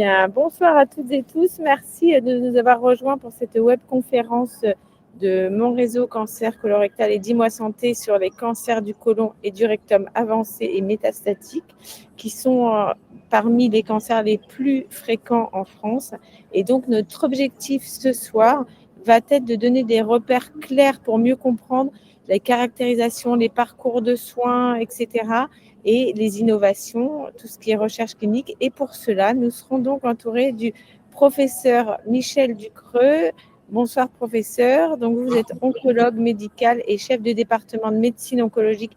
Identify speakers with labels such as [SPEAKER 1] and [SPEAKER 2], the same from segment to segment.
[SPEAKER 1] Bien, bonsoir à toutes et tous. Merci de nous avoir rejoints pour cette webconférence de Mon réseau cancer colorectal et Dis-moi santé sur les cancers du côlon et du rectum avancé et métastatiques, qui sont parmi les cancers les plus fréquents en France. Et donc, notre objectif ce soir va être de donner des repères clairs pour mieux comprendre les caractérisations, les parcours de soins, etc., et les innovations, tout ce qui est recherche clinique. Et pour cela, nous serons donc entourés du professeur Michel Ducreux. Bonsoir professeur. Donc vous êtes oncologue médical et chef de département de médecine oncologique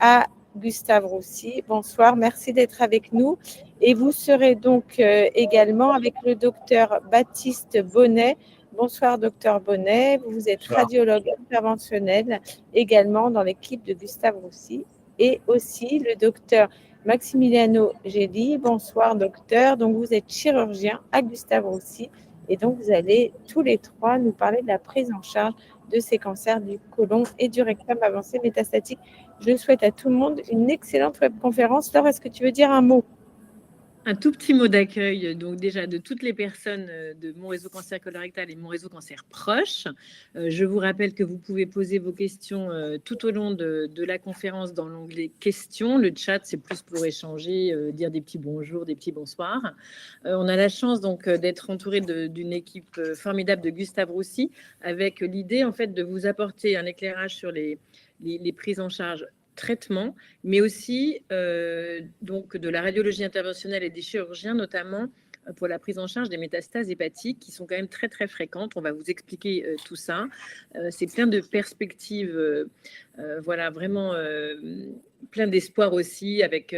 [SPEAKER 1] à Gustave Roussy. Bonsoir, merci d'être avec nous. Et vous serez donc également avec le docteur Baptiste Bonnet. Bonsoir docteur Bonnet, vous êtes radiologue interventionnel également dans l'équipe de Gustave Roussy. Et aussi le docteur Maximiliano Gelli. Bonsoir docteur, donc vous êtes chirurgien à Gustave Roussy et donc vous allez tous les trois nous parler de la prise en charge de ces cancers du côlon et du rectum avancé métastatique. Je souhaite à tout le monde une excellente webconférence. Laure, est-ce que tu veux dire un mot?
[SPEAKER 2] Un tout petit mot d'accueil, donc déjà de toutes les personnes de Mon réseau cancer colorectal et Mon réseau cancer proche. Je vous rappelle que vous pouvez poser vos questions tout au long de la conférence dans l'onglet questions. Le chat, c'est plus pour échanger, dire des petits bonjours, des petits bonsoirs. On a la chance donc d'être entouré d'une équipe formidable de Gustave Roussy, avec l'idée en fait de vous apporter un éclairage sur les prises en charge traitement, mais aussi donc de la radiologie interventionnelle et des chirurgiens, notamment pour la prise en charge des métastases hépatiques qui sont quand même très très fréquentes. On va vous expliquer tout ça. C'est plein de perspectives, voilà, vraiment plein d'espoir aussi avec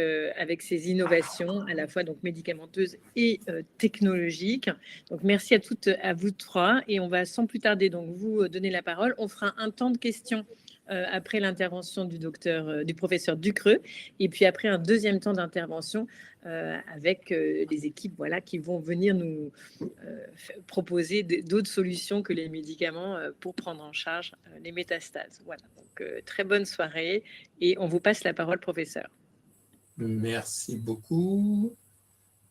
[SPEAKER 2] ces innovations à la fois donc médicamenteuses et technologiques. Donc merci à vous trois et on va sans plus tarder donc vous donner la parole. On fera un temps de questions après l'intervention du professeur Ducreux, et puis après un deuxième temps d'intervention avec les équipes voilà, qui vont venir nous proposer d'autres solutions que les médicaments pour prendre en charge les métastases. Voilà, donc très bonne soirée, et on vous passe la parole, professeur.
[SPEAKER 3] Merci beaucoup.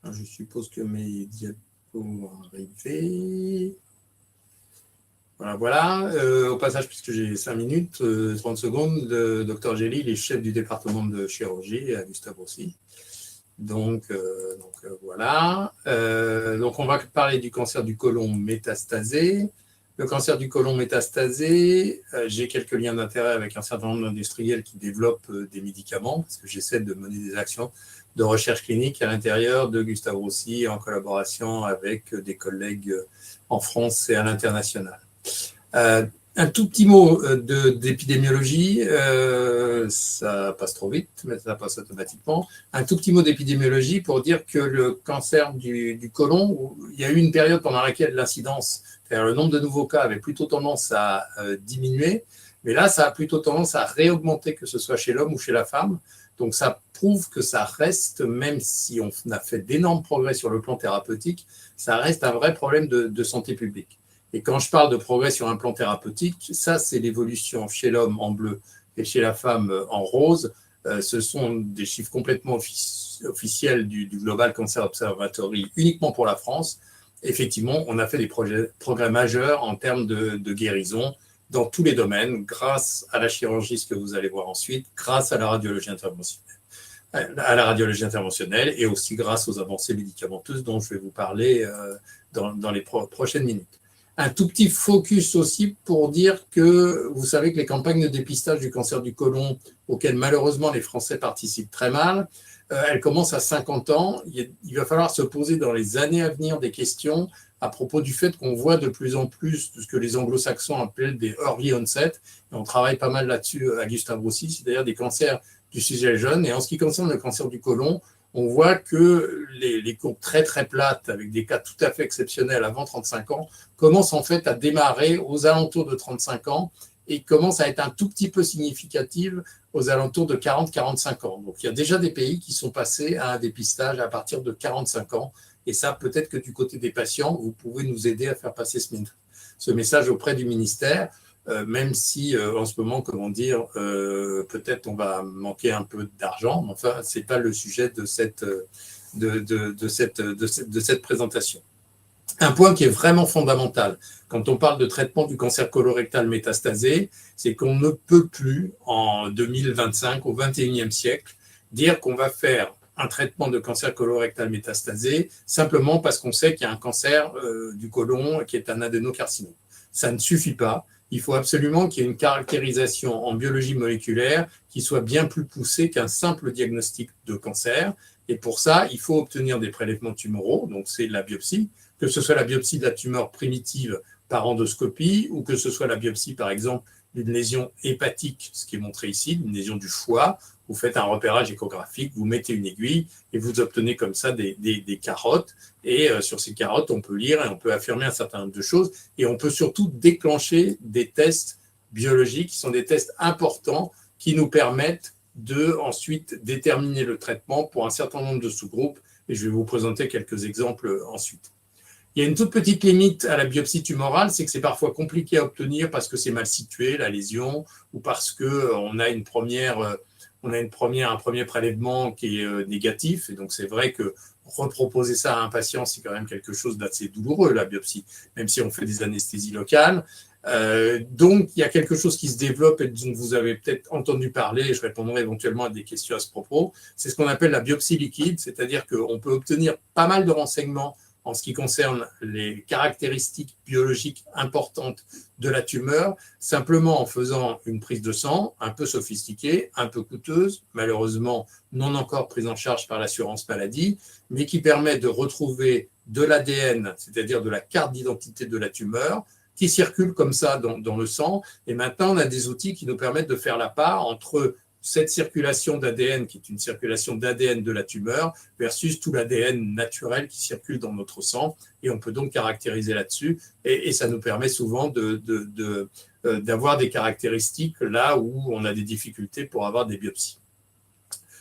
[SPEAKER 3] Je suppose que mes diapos vont arriver. Voilà. Au passage, puisque j'ai 5 minutes, 30 secondes, le docteur Gelli, il est chef du département de chirurgie à Gustave Roussy. Donc voilà. Donc on va parler du cancer du côlon métastasé. Le cancer du côlon métastasé, j'ai quelques liens d'intérêt avec un certain nombre d'industriels qui développent des médicaments, parce que j'essaie de mener des actions de recherche clinique à l'intérieur de Gustave Roussy en collaboration avec des collègues en France et à l'international. Un tout petit mot d'épidémiologie, ça passe trop vite, mais ça passe automatiquement. Un tout petit mot d'épidémiologie pour dire que le cancer du côlon, il y a eu une période pendant laquelle l'incidence, c'est-à-dire le nombre de nouveaux cas avait plutôt tendance à diminuer, mais là, ça a plutôt tendance à réaugmenter, que ce soit chez l'homme ou chez la femme. Donc, ça prouve que ça reste, même si on a fait d'énormes progrès sur le plan thérapeutique, ça reste un vrai problème de santé publique. Et quand je parle de progrès sur un plan thérapeutique, ça, c'est l'évolution chez l'homme en bleu et chez la femme en rose. Ce sont des chiffres complètement officiels du Global Cancer Observatory uniquement pour la France. Effectivement, on a fait des progrès majeurs en termes de guérison dans tous les domaines, grâce à la chirurgie, ce que vous allez voir ensuite, grâce à la radiologie interventionnelle, et aussi grâce aux avancées médicamenteuses dont je vais vous parler dans les prochaines minutes. Un tout petit focus aussi pour dire que vous savez que les campagnes de dépistage du cancer du côlon, auxquelles malheureusement les Français participent très mal, elles commencent à 50 ans. Il va falloir se poser dans les années à venir des questions à propos du fait qu'on voit de plus en plus de ce que les anglo-saxons appellent des early onset. Et on travaille pas mal là-dessus à Gustave Roussy, c'est-à-dire des cancers du sujet jeune. Et en ce qui concerne le cancer du côlon, on voit que les courbes très très plates, avec des cas tout à fait exceptionnels avant 35 ans, commencent en fait à démarrer aux alentours de 35 ans et commencent à être un tout petit peu significatives aux alentours de 40-45 ans. Donc il y a déjà des pays qui sont passés à un dépistage à partir de 45 ans. Et ça, peut-être que du côté des patients, vous pouvez nous aider à faire passer ce message auprès du ministère. Même si en ce moment, comment dire, peut-être on va manquer un peu d'argent, mais enfin, ce n'est pas le sujet de de cette présentation. Un point qui est vraiment fondamental quand on parle de traitement du cancer colorectal métastasé, c'est qu'on ne peut plus, en 2025, au XXIe siècle, dire qu'on va faire un traitement de cancer colorectal métastasé simplement parce qu'on sait qu'il y a un cancer du côlon qui est un adénocarcinome. Ça ne suffit pas. Il faut absolument qu'il y ait une caractérisation en biologie moléculaire qui soit bien plus poussée qu'un simple diagnostic de cancer. Et pour ça, il faut obtenir des prélèvements tumoraux, donc c'est la biopsie, que ce soit la biopsie de la tumeur primitive par endoscopie ou que ce soit la biopsie, par exemple, d'une lésion hépatique, ce qui est montré ici, une lésion du foie. Vous faites un repérage échographique, vous mettez une aiguille et vous obtenez comme ça des carottes. Et sur ces carottes, on peut lire et on peut affirmer un certain nombre de choses. Et on peut surtout déclencher des tests biologiques qui sont des tests importants qui nous permettent de ensuite déterminer le traitement pour un certain nombre de sous-groupes. Et je vais vous présenter quelques exemples ensuite. Il y a une toute petite limite à la biopsie tumorale, c'est que c'est parfois compliqué à obtenir parce que c'est mal situé, la lésion, ou parce qu'on a un premier prélèvement qui est négatif. Et donc, c'est vrai que reproposer ça à un patient, c'est quand même quelque chose d'assez douloureux, la biopsie, même si on fait des anesthésies locales. Donc, il y a quelque chose qui se développe et dont vous avez peut-être entendu parler, et je répondrai éventuellement à des questions à ce propos. C'est ce qu'on appelle la biopsie liquide, c'est-à-dire qu'on peut obtenir pas mal de renseignements en ce qui concerne les caractéristiques biologiques importantes de la tumeur, simplement en faisant une prise de sang un peu sophistiquée, un peu coûteuse, malheureusement non encore prise en charge par l'assurance maladie, mais qui permet de retrouver de l'ADN, c'est-à-dire de la carte d'identité de la tumeur, qui circule comme ça dans le sang. Et maintenant, on a des outils qui nous permettent de faire la part entre cette circulation d'ADN, qui est une circulation d'ADN de la tumeur, versus tout l'ADN naturel qui circule dans notre sang. Et on peut donc caractériser là-dessus. Et ça nous permet souvent d'avoir des caractéristiques là où on a des difficultés pour avoir des biopsies.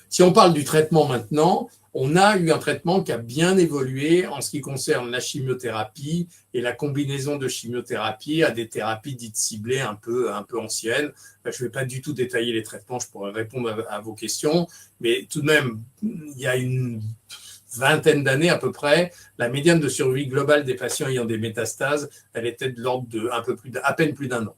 [SPEAKER 3] Si on parle du traitement maintenant, on a eu un traitement qui a bien évolué en ce qui concerne la chimiothérapie et la combinaison de chimiothérapie à des thérapies dites ciblées un peu anciennes. Je ne vais pas du tout détailler les traitements, je pourrais répondre à vos questions, mais tout de même, il y a une vingtaine d'années à peu près, la médiane de survie globale des patients ayant des métastases, elle était de l'ordre de à peine plus d'un an.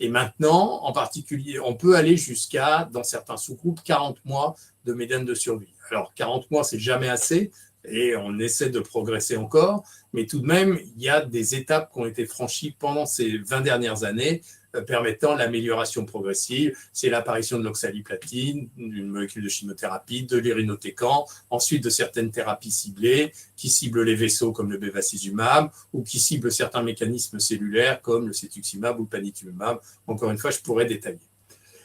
[SPEAKER 3] Et maintenant, en particulier, on peut aller jusqu'à, dans certains sous-groupes, 40 mois de médiane de survie. Alors, 40 mois, c'est jamais assez, et on essaie de progresser encore, mais tout de même, il y a des étapes qui ont été franchies pendant ces 20 dernières années, permettant l'amélioration progressive. C'est l'apparition de l'oxaliplatine, d'une molécule de chimiothérapie, de l'irinotécan, ensuite de certaines thérapies ciblées qui ciblent les vaisseaux comme le bevacizumab ou qui ciblent certains mécanismes cellulaires comme le cetuximab ou le panitumumab. Encore une fois, je pourrais détailler.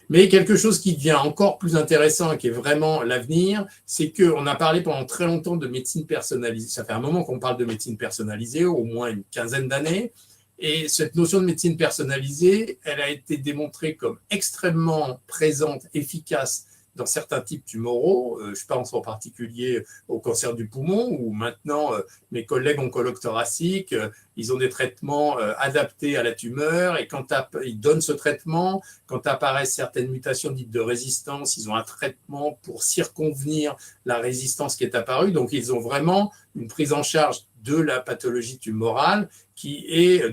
[SPEAKER 3] Mais quelque chose qui devient encore plus intéressant et qui est vraiment l'avenir, c'est qu'on a parlé pendant très longtemps de médecine personnalisée. Ça fait un moment qu'on parle de médecine personnalisée, au moins une quinzaine d'années. Et cette notion de médecine personnalisée, elle a été démontrée comme extrêmement présente, efficace dans certains types tumoraux. Je pense en particulier au cancer du poumon, où maintenant mes collègues oncologues thoraciques, ils ont des traitements adaptés à la tumeur, et quand ils donnent ce traitement, quand apparaissent certaines mutations dites de résistance, ils ont un traitement pour circonvenir la résistance qui est apparue. Donc, ils ont vraiment une prise en charge de la pathologie tumorale qui est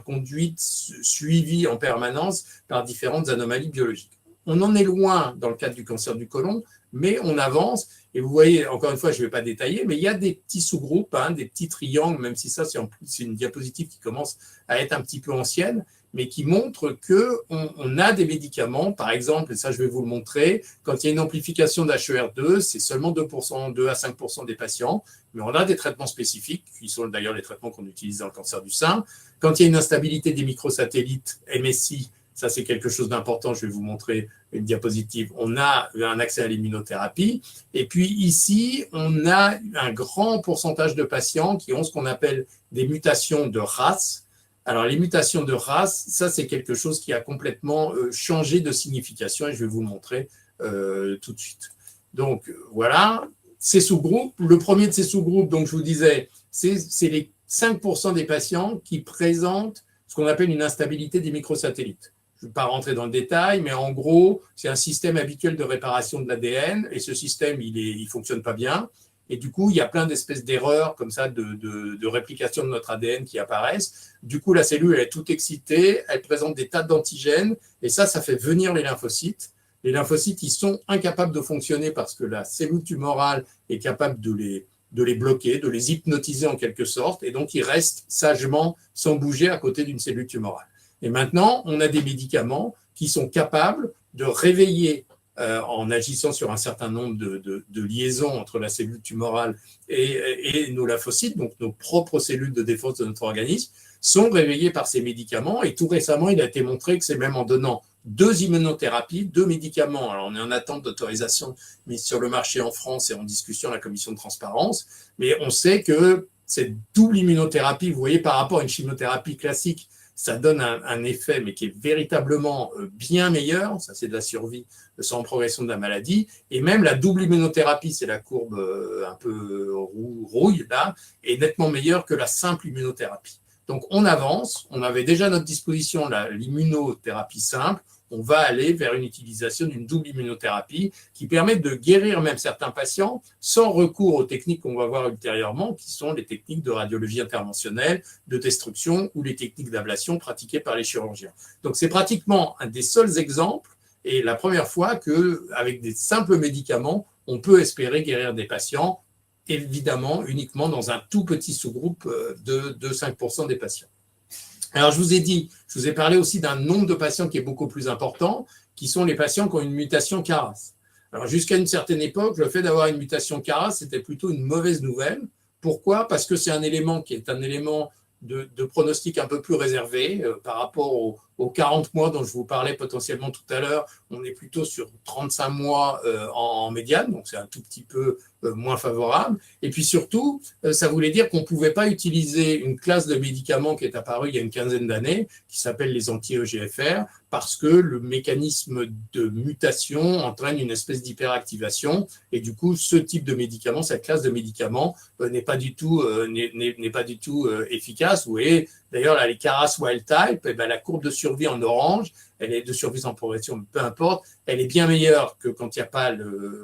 [SPEAKER 3] conduite, suivie en permanence par différentes anomalies biologiques. On en est loin dans le cadre du cancer du côlon, mais on avance. Et vous voyez, encore une fois, je ne vais pas détailler, mais il y a des petits sous-groupes, des petits triangles, même si ça, c'est une diapositive qui commence à être un petit peu ancienne, mais qui montre qu'on a des médicaments, par exemple, et ça je vais vous le montrer, quand il y a une amplification d'HER2, c'est seulement 2%, 2 à 5% des patients, mais on a des traitements spécifiques, qui sont d'ailleurs les traitements qu'on utilise dans le cancer du sein. Quand il y a une instabilité des microsatellites, MSI, ça c'est quelque chose d'important, je vais vous montrer une diapositive, on a un accès à l'immunothérapie. Et puis ici, on a un grand pourcentage de patients qui ont ce qu'on appelle des mutations de RAS. Alors, les mutations de RAS, ça, c'est quelque chose qui a complètement changé de signification et je vais vous le montrer tout de suite. Donc, voilà, ces sous-groupes. Le premier de ces sous-groupes, donc je vous disais, c'est les 5% des patients qui présentent ce qu'on appelle une instabilité des microsatellites. Je ne vais pas rentrer dans le détail, mais en gros, c'est un système habituel de réparation de l'ADN et ce système, il fonctionne pas bien. Et du coup, il y a plein d'espèces d'erreurs comme ça de réplication de notre ADN qui apparaissent. Du coup, la cellule, elle est toute excitée, elle présente des tas d'antigènes, et ça fait venir les lymphocytes. Les lymphocytes, ils sont incapables de fonctionner parce que la cellule tumorale est capable de les bloquer, de les hypnotiser en quelque sorte, et donc ils restent sagement sans bouger à côté d'une cellule tumorale. Et maintenant, on a des médicaments qui sont capables de réveiller, en agissant sur un certain nombre de liaisons entre la cellule tumorale et nos lymphocytes, donc nos propres cellules de défense de notre organisme, sont réveillées par ces médicaments. Et tout récemment, il a été montré que c'est même en donnant 2 immunothérapies, 2 médicaments. Alors, on est en attente d'autorisation mise sur le marché en France et en discussion à la commission de transparence. Mais on sait que cette double immunothérapie, vous voyez, par rapport à une chimiothérapie classique, ça donne un effet, mais qui est véritablement bien meilleur. Ça, c'est de la survie sans progression de la maladie. Et même la double immunothérapie, c'est la courbe un peu rouille, là, est nettement meilleure que la simple immunothérapie. Donc, on avance. On avait déjà à notre disposition l'immunothérapie simple. On va aller vers une utilisation d'une double immunothérapie qui permet de guérir même certains patients sans recours aux techniques qu'on va voir ultérieurement, qui sont les techniques de radiologie interventionnelle, de destruction ou les techniques d'ablation pratiquées par les chirurgiens. Donc, c'est pratiquement un des seuls exemples et la première fois qu'avec des simples médicaments, on peut espérer guérir des patients, évidemment uniquement dans un tout petit sous-groupe de 5% des patients. Alors, je vous ai parlé aussi d'un nombre de patients qui est beaucoup plus important, qui sont les patients qui ont une mutation KRAS. Alors, jusqu'à une certaine époque, le fait d'avoir une mutation KRAS, c'était plutôt une mauvaise nouvelle. Pourquoi ? Parce que c'est un élément qui est un élément de pronostic un peu plus réservé par rapport aux 40 mois dont je vous parlais potentiellement tout à l'heure. On est plutôt sur 35 mois en médiane, donc c'est un tout petit peu moins favorable. Et puis surtout, ça voulait dire qu'on ne pouvait pas utiliser une classe de médicaments qui est apparue il y a une quinzaine d'années, qui s'appelle les anti-EGFR, parce que le mécanisme de mutation entraîne une espèce d'hyperactivation. Et du coup, ce type de médicament, cette classe de médicaments n'est pas du tout efficace. Vous voyez, d'ailleurs, là, les KRAS wild type, la courbe de survie en orange, elle est de survie sans progression, peu importe, elle est bien meilleure que quand il y a pas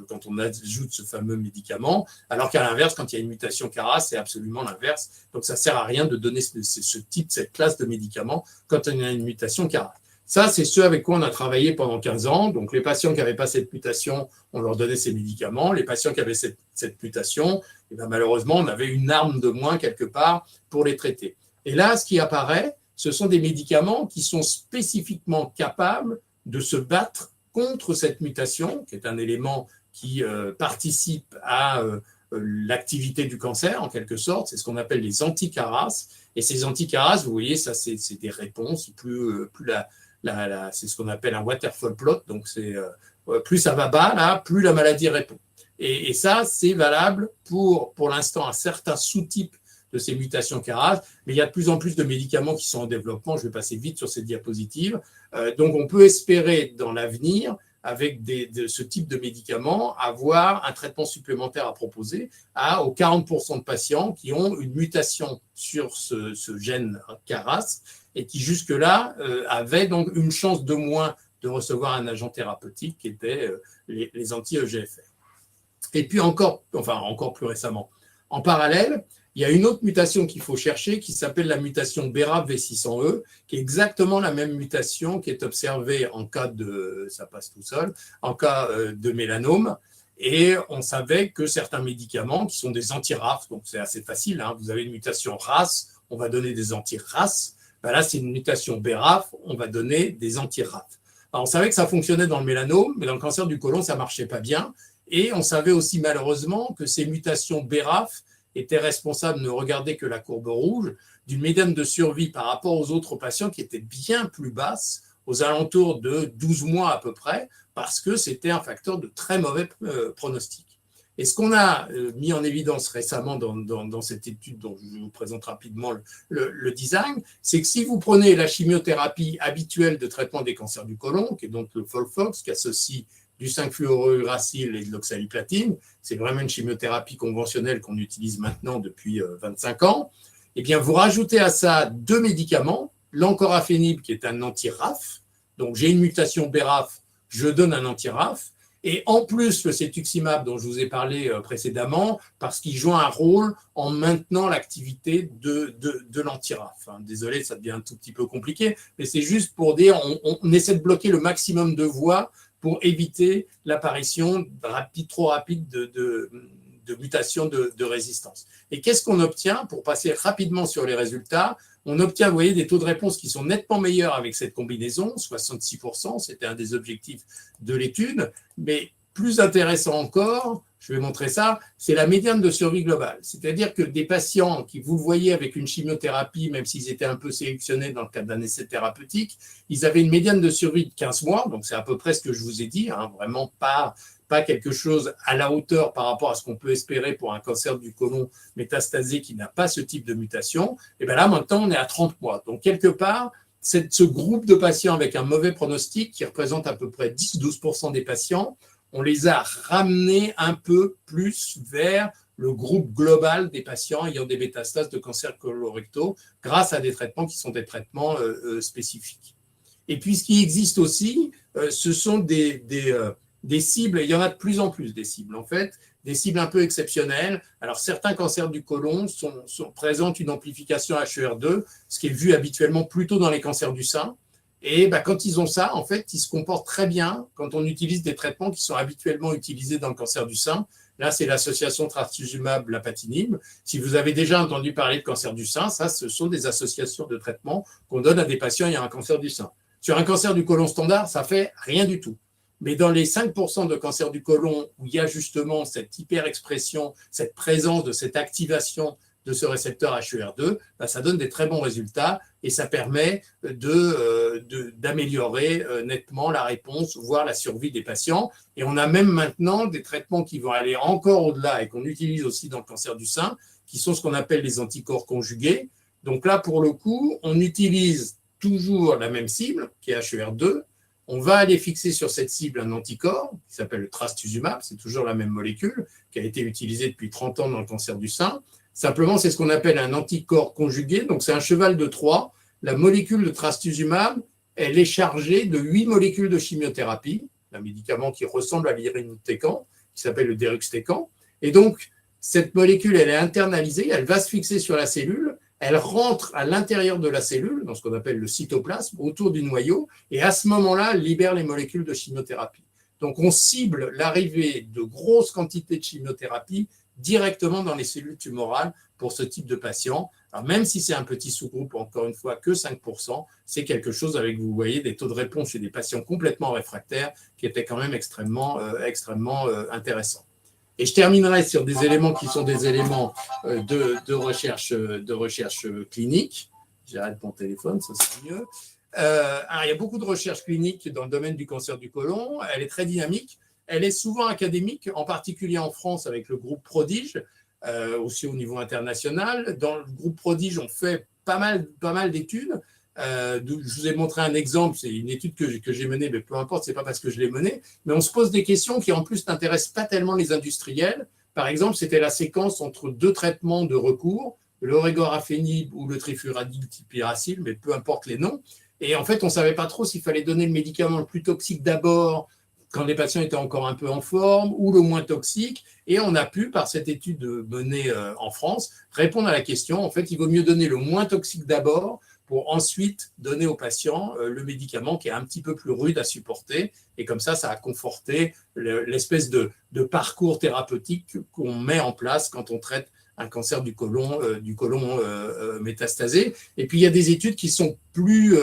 [SPEAKER 3] quand on ajoute ce fameux médicament, alors qu'à l'inverse, quand il y a une mutation KRAS, c'est absolument l'inverse. Donc, ça sert à rien de donner cette classe de médicaments quand on a une mutation KRAS. Ça, c'est ce avec quoi on a travaillé pendant 15 ans. Donc, les patients qui n'avaient pas cette mutation, on leur donnait ces médicaments. Les patients qui avaient cette mutation, malheureusement, on avait une arme de moins quelque part pour les traiter. Et là, ce qui apparaît, ce sont des médicaments qui sont spécifiquement capables de se battre contre cette mutation, qui est un élément qui participe à l'activité du cancer, en quelque sorte. C'est ce qu'on appelle les anti-KRAS. Et ces anti-KRAS, vous voyez, ça, c'est des réponses. C'est ce qu'on appelle un waterfall plot. Donc, plus ça va bas, là, plus la maladie répond. Et ça, c'est valable pour l'instant, un certain sous-type de ces mutations KRAS, mais il y a de plus en plus de médicaments qui sont en développement. Je vais passer vite sur cette diapositive. Donc, on peut espérer dans l'avenir, avec ce type de médicaments, avoir un traitement supplémentaire à proposer aux 40% de patients qui ont une mutation sur ce gène KRAS et qui jusque-là avaient donc une chance de moins de recevoir un agent thérapeutique qui était les anti-EGFR. Et puis encore plus récemment, en parallèle, il y a une autre mutation qu'il faut chercher qui s'appelle la mutation BRAF V600E, qui est exactement la même mutation qui est observée en cas de mélanome. Et on savait que certains médicaments qui sont des anti-RAF, donc c'est assez facile, hein, vous avez une mutation RAS, on va donner des anti-RAS. Là, c'est une mutation BRAF, on va donner des anti-RAF. Alors, on savait que ça fonctionnait dans le mélanome, mais dans le cancer du côlon, ça ne marchait pas bien. Et on savait aussi malheureusement que ces mutations BRAF étaient responsables, ne regardez que la courbe rouge, d'une médiane de survie par rapport aux autres patients qui était bien plus basse, aux alentours de 12 mois à peu près, parce que c'était un facteur de très mauvais pronostic. Et ce qu'on a mis en évidence récemment dans cette étude dont je vous présente rapidement le design, c'est que si vous prenez la chimiothérapie habituelle de traitement des cancers du côlon, qui est donc le FOLFOX, qui associe du 5-fluorouracil et de l'oxaliplatine, c'est vraiment une chimiothérapie conventionnelle qu'on utilise maintenant depuis 25 ans, eh bien vous rajoutez à ça 2 médicaments, l'encorafenib qui est un anti-RAF, donc j'ai une mutation BRAF, je donne un anti-RAF, Et en plus, le cetuximab dont je vous ai parlé précédemment, parce qu'il joue un rôle en maintenant l'activité de l'anti-RAF. Désolé, ça devient un tout petit peu compliqué, mais c'est juste pour dire on essaie de bloquer le maximum de voies pour éviter l'apparition trop rapide de mutations de résistance. Et qu'est-ce qu'on obtient pour passer rapidement sur les résultats? On obtient, vous voyez, des taux de réponse qui sont nettement meilleurs avec cette combinaison, 66%, c'était un des objectifs de l'étude, mais plus intéressant encore, je vais montrer ça, c'est la médiane de survie globale. C'est-à-dire que des patients qui, vous le voyez, avec une chimiothérapie, même s'ils étaient un peu sélectionnés dans le cadre d'un essai thérapeutique, ils avaient une médiane de survie de 15 mois, donc c'est à peu près ce que je vous ai dit, vraiment pas quelque chose à la hauteur par rapport à ce qu'on peut espérer pour un cancer du côlon métastasé qui n'a pas ce type de mutation. Et bien là, maintenant, on est à 30 mois. Donc, quelque part, ce groupe de patients avec un mauvais pronostic, qui représente à peu près 10-12% des patients, on les a ramenés un peu plus vers le groupe global des patients ayant des métastases de cancer colorectaux grâce à des traitements qui sont des traitements spécifiques. Et puis, ce qui existe aussi, ce sont des cibles, il y en a de plus en plus des cibles en fait, des cibles un peu exceptionnelles. Alors certains cancers du côlon présentent une amplification HER2, ce qui est vu habituellement plutôt dans les cancers du sein. Et quand ils ont ça, en fait, ils se comportent très bien quand on utilise des traitements qui sont habituellement utilisés dans le cancer du sein. Là, c'est l'association trastuzumab-lapatinib. Si vous avez déjà entendu parler de cancer du sein, ça, ce sont des associations de traitements qu'on donne à des patients ayant un cancer du sein. Sur un cancer du côlon standard, ça fait rien du tout. Mais dans les 5% de cancer du côlon où il y a justement cette hyperexpression, cette présence de cette activation de ce récepteur HER2, ça donne des très bons résultats et ça permet d'améliorer nettement la réponse, voire la survie des patients. Et on a même maintenant des traitements qui vont aller encore au-delà et qu'on utilise aussi dans le cancer du sein, qui sont ce qu'on appelle les anticorps conjugués. Donc là, pour le coup, on utilise toujours la même cible, qui est HER2. On va aller fixer sur cette cible un anticorps qui s'appelle le trastuzumab, c'est toujours la même molécule qui a été utilisée depuis 30 ans dans le cancer du sein. Simplement, c'est ce qu'on appelle un anticorps conjugué, donc c'est un cheval de Troie. La molécule de trastuzumab, elle est chargée de 8 molécules de chimiothérapie, un médicament qui ressemble à l'irinotecan, qui s'appelle le deruxtecan. Et donc, cette molécule, elle est internalisée, elle va se fixer sur la cellule, elle rentre à l'intérieur de la cellule, dans ce qu'on appelle le cytoplasme, autour du noyau, et à ce moment-là, elle libère les molécules de chimiothérapie. Donc, on cible l'arrivée de grosses quantités de chimiothérapie directement dans les cellules tumorales pour ce type de patient. Alors, même si c'est un petit sous-groupe, encore une fois, que 5%, c'est quelque chose avec, vous voyez, des taux de réponse chez des patients complètement réfractaires qui étaient quand même extrêmement intéressants. Et je terminerai sur des éléments qui sont des éléments de recherche clinique. J'arrête mon téléphone, ça sera mieux. Alors, il y a beaucoup de recherche clinique dans le domaine du cancer du côlon. Elle est très dynamique. Elle est souvent académique, en particulier en France avec le groupe Prodige, aussi au niveau international. Dans le groupe Prodige, on fait pas mal d'études. Je vous ai montré un exemple, c'est une étude que j'ai menée, mais peu importe, c'est pas parce que je l'ai menée, mais on se pose des questions qui en plus n'intéressent pas tellement les industriels. Par exemple, c'était la séquence entre deux traitements de recours, le regorafenib ou le trifluridine-tipiracil, mais peu importe les noms. Et en fait, on ne savait pas trop s'il fallait donner le médicament le plus toxique d'abord, quand les patients étaient encore un peu en forme, ou le moins toxique. Et on a pu, par cette étude menée en France, répondre à la question. En fait, il vaut mieux donner le moins toxique d'abord pour ensuite donner aux patients le médicament qui est un petit peu plus rude à supporter. Et comme ça a conforté l'espèce de parcours thérapeutique qu'on met en place quand on traite un cancer du côlon métastasé. Et puis, il y a des études qui sont plus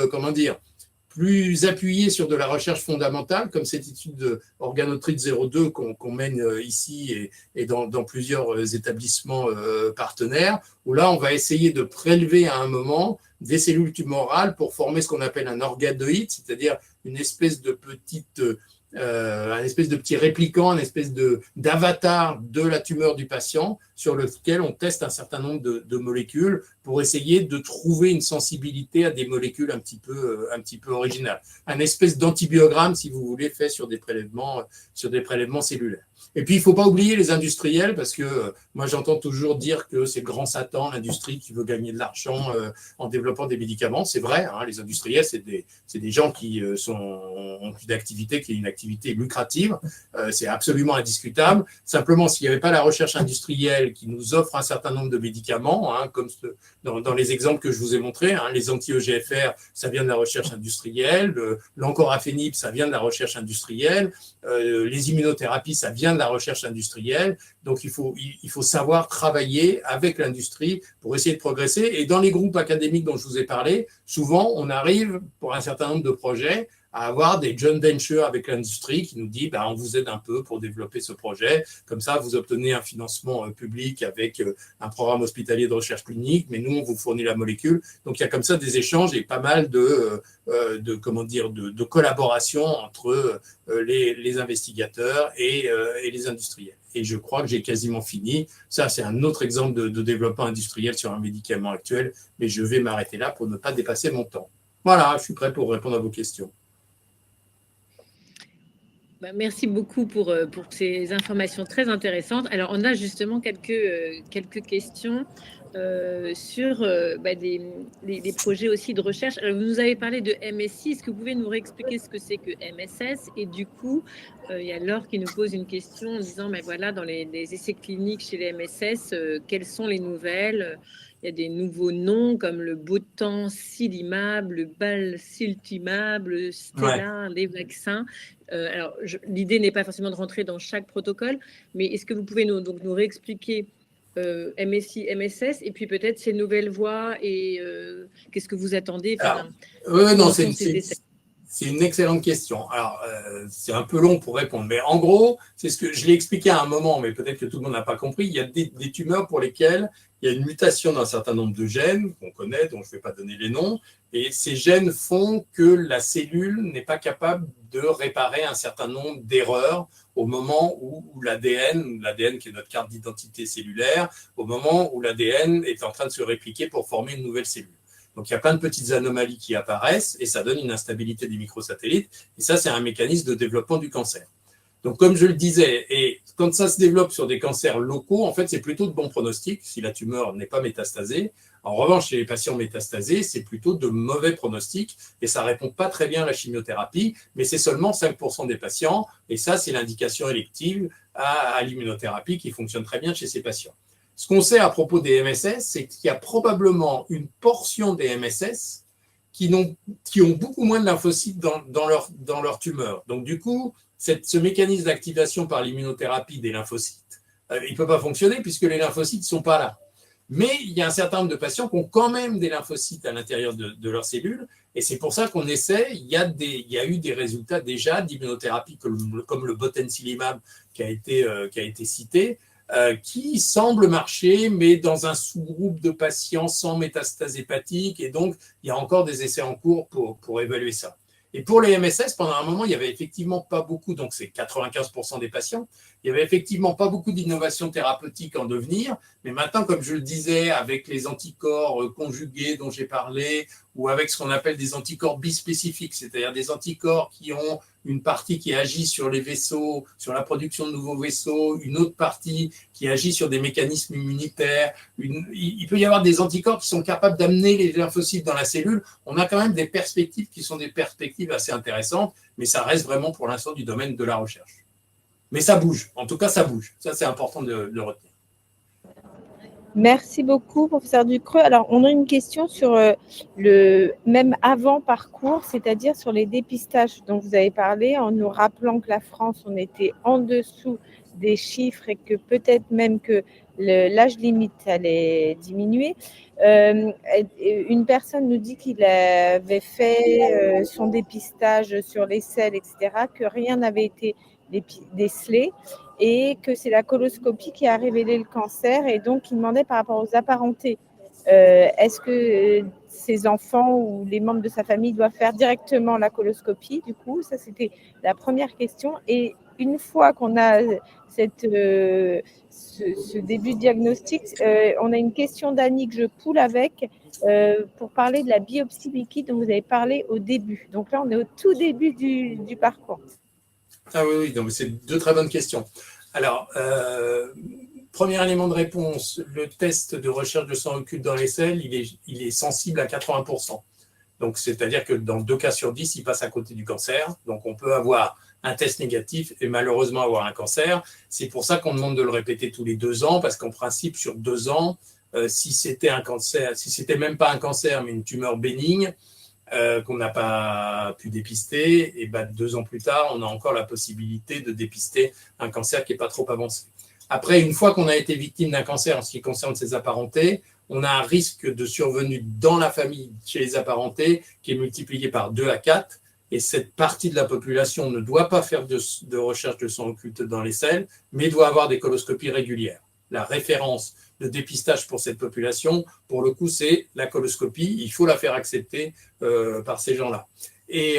[SPEAKER 3] appuyées sur de la recherche fondamentale, comme cette étude de Organotride 02 qu'on mène ici et dans plusieurs établissements partenaires, où là, on va essayer de prélever à un moment des cellules tumorales pour former ce qu'on appelle un organoïde, c'est-à-dire une espèce de petit répliquant, une espèce d'avatar de la tumeur du patient, sur lequel on teste un certain nombre de molécules pour essayer de trouver une sensibilité à des molécules un petit peu originales. Un espèce d'antibiogramme, si vous voulez, fait sur des prélèvements cellulaires. Et puis, il ne faut pas oublier les industriels, parce que moi, j'entends toujours dire que c'est le grand Satan, l'industrie qui veut gagner de l'argent en développant des médicaments. C'est vrai, hein, les industriels, c'est des gens qui ont une activité qui est une activité lucrative. C'est absolument indiscutable. Simplement, s'il n'y avait pas la recherche industrielle qui nous offre un certain nombre de médicaments, hein, comme dans les exemples que je vous ai montrés, hein, les anti-EGFR, ça vient de la recherche industrielle, l'encorafénib, ça vient de la recherche industrielle, les immunothérapies, ça vient de la recherche industrielle. Donc, il faut savoir travailler avec l'industrie pour essayer de progresser. Et dans les groupes académiques dont je vous ai parlé, souvent, on arrive, pour un certain nombre de projets, à avoir des joint ventures avec l'industrie qui nous dit on vous aide un peu pour développer ce projet. Comme ça, vous obtenez un financement public avec un programme hospitalier de recherche clinique, mais nous, on vous fournit la molécule. Donc, il y a comme ça des échanges et pas mal de collaboration entre les investigateurs et les industriels. Et je crois que j'ai quasiment fini. Ça, c'est un autre exemple de développement industriel sur un médicament actuel, mais je vais m'arrêter là pour ne pas dépasser mon temps. Voilà, je suis prêt pour répondre à vos questions.
[SPEAKER 2] Merci beaucoup pour ces informations très intéressantes. Alors, on a justement quelques questions sur les projets aussi de recherche. Alors, vous nous avez parlé de MSI. Est-ce que vous pouvez nous réexpliquer ce que c'est que MSS? Et du coup, il y a Laure qui nous pose une question en disant, voilà, dans les essais cliniques chez les MSS, quelles sont les nouvelles? Il y a des nouveaux noms comme le botensilimab, le balsiltimab, le Stellar, les vaccins. Alors, l'idée n'est pas forcément de rentrer dans chaque protocole, mais est-ce que vous pouvez nous réexpliquer MSI, MSS, et puis peut-être ces nouvelles voies et qu'est-ce que vous attendez?
[SPEAKER 3] C'est une excellente question. Alors, c'est un peu long pour répondre, mais en gros, c'est ce que je l'ai expliqué à un moment, mais peut-être que tout le monde n'a pas compris. Il y a des tumeurs pour lesquelles il y a une mutation d'un certain nombre de gènes qu'on connaît, dont je ne vais pas donner les noms, et ces gènes font que la cellule n'est pas capable de réparer un certain nombre d'erreurs au moment où l'ADN qui est notre carte d'identité cellulaire, au moment où l'ADN est en train de se répliquer pour former une nouvelle cellule. Donc, il y a plein de petites anomalies qui apparaissent et ça donne une instabilité des microsatellites. Et ça, c'est un mécanisme de développement du cancer. Donc, comme je le disais, et quand ça se développe sur des cancers locaux, en fait, c'est plutôt de bons pronostics si la tumeur n'est pas métastasée. En revanche, chez les patients métastasés, c'est plutôt de mauvais pronostics et ça répond pas très bien à la chimiothérapie, mais c'est seulement 5% des patients. Et ça, c'est l'indication élective à l'immunothérapie qui fonctionne très bien chez ces patients. Ce qu'on sait à propos des MSS, c'est qu'il y a probablement une portion des MSS qui ont beaucoup moins de lymphocytes dans leur tumeur. Donc, du coup, ce mécanisme d'activation par l'immunothérapie des lymphocytes, il ne peut pas fonctionner puisque les lymphocytes ne sont pas là. Mais il y a un certain nombre de patients qui ont quand même des lymphocytes à l'intérieur de leurs cellules. Et c'est pour ça qu'on essaie. Il y a eu des résultats déjà d'immunothérapie comme le botensilimab qui a été cité, qui semble marcher, mais dans un sous-groupe de patients sans métastase hépatique. Et donc, il y a encore des essais en cours pour évaluer ça. Et pour les MSS, pendant un moment, il n'y avait effectivement pas beaucoup, donc c'est 95% des patients, il n'y avait effectivement pas beaucoup d'innovations thérapeutiques en devenir, mais maintenant, comme je le disais, avec les anticorps conjugués dont j'ai parlé, ou avec ce qu'on appelle des anticorps bispécifiques, c'est-à-dire des anticorps qui ont une partie qui agit sur les vaisseaux, sur la production de nouveaux vaisseaux, une autre partie qui agit sur des mécanismes immunitaires. Il peut y avoir des anticorps qui sont capables d'amener les lymphocytes dans la cellule. On a quand même des perspectives qui sont des perspectives assez intéressantes, mais ça reste vraiment pour l'instant du domaine de la recherche. Mais ça bouge, en tout cas ça bouge. Ça, c'est important de le retenir.
[SPEAKER 1] Merci beaucoup, professeur Ducreux. Alors, on a une question sur le même avant-parcours, c'est-à-dire sur les dépistages dont vous avez parlé, en nous rappelant que la France, on était en dessous des chiffres et que peut-être même que l'âge limite allait diminuer. Une personne nous dit qu'il avait fait son dépistage sur les selles, etc., que rien n'avait été décelé et que c'est la coloscopie qui a révélé le cancer, et donc il demandait par rapport aux apparentés, est-ce que ses enfants ou les membres de sa famille doivent faire directement la coloscopie? Du coup, ça c'était la première question. Et une fois qu'on a ce début de diagnostic, on a une question d'Annie que je poule avec pour parler de la biopsie liquide dont vous avez parlé au début. Donc là, on est au tout début du parcours.
[SPEAKER 3] Ah oui, donc c'est deux très bonnes questions. Alors, premier élément de réponse, le test de recherche de sang occulte dans les selles, il est sensible à 80%. Donc, c'est-à-dire que dans 2 cas sur 10, il passe à côté du cancer. Donc, on peut avoir un test négatif et malheureusement avoir un cancer. C'est pour ça qu'on demande de le répéter tous les 2 ans, parce qu'en principe, sur 2 ans, si c'était un cancer, si c'était même pas un cancer, mais une tumeur bénigne, qu'on n'a pas pu dépister, et 2 ans plus tard, on a encore la possibilité de dépister un cancer qui n'est pas trop avancé. Après, une fois qu'on a été victime d'un cancer en ce qui concerne ses apparentés, on a un risque de survenue dans la famille chez les apparentés qui est multiplié par 2 à 4. Et cette partie de la population ne doit pas faire de recherche de sang occulte dans les selles, mais doit avoir des coloscopies régulières. La référence de dépistage pour cette population, pour le coup, c'est la coloscopie. Il faut la faire accepter par ces gens-là. Et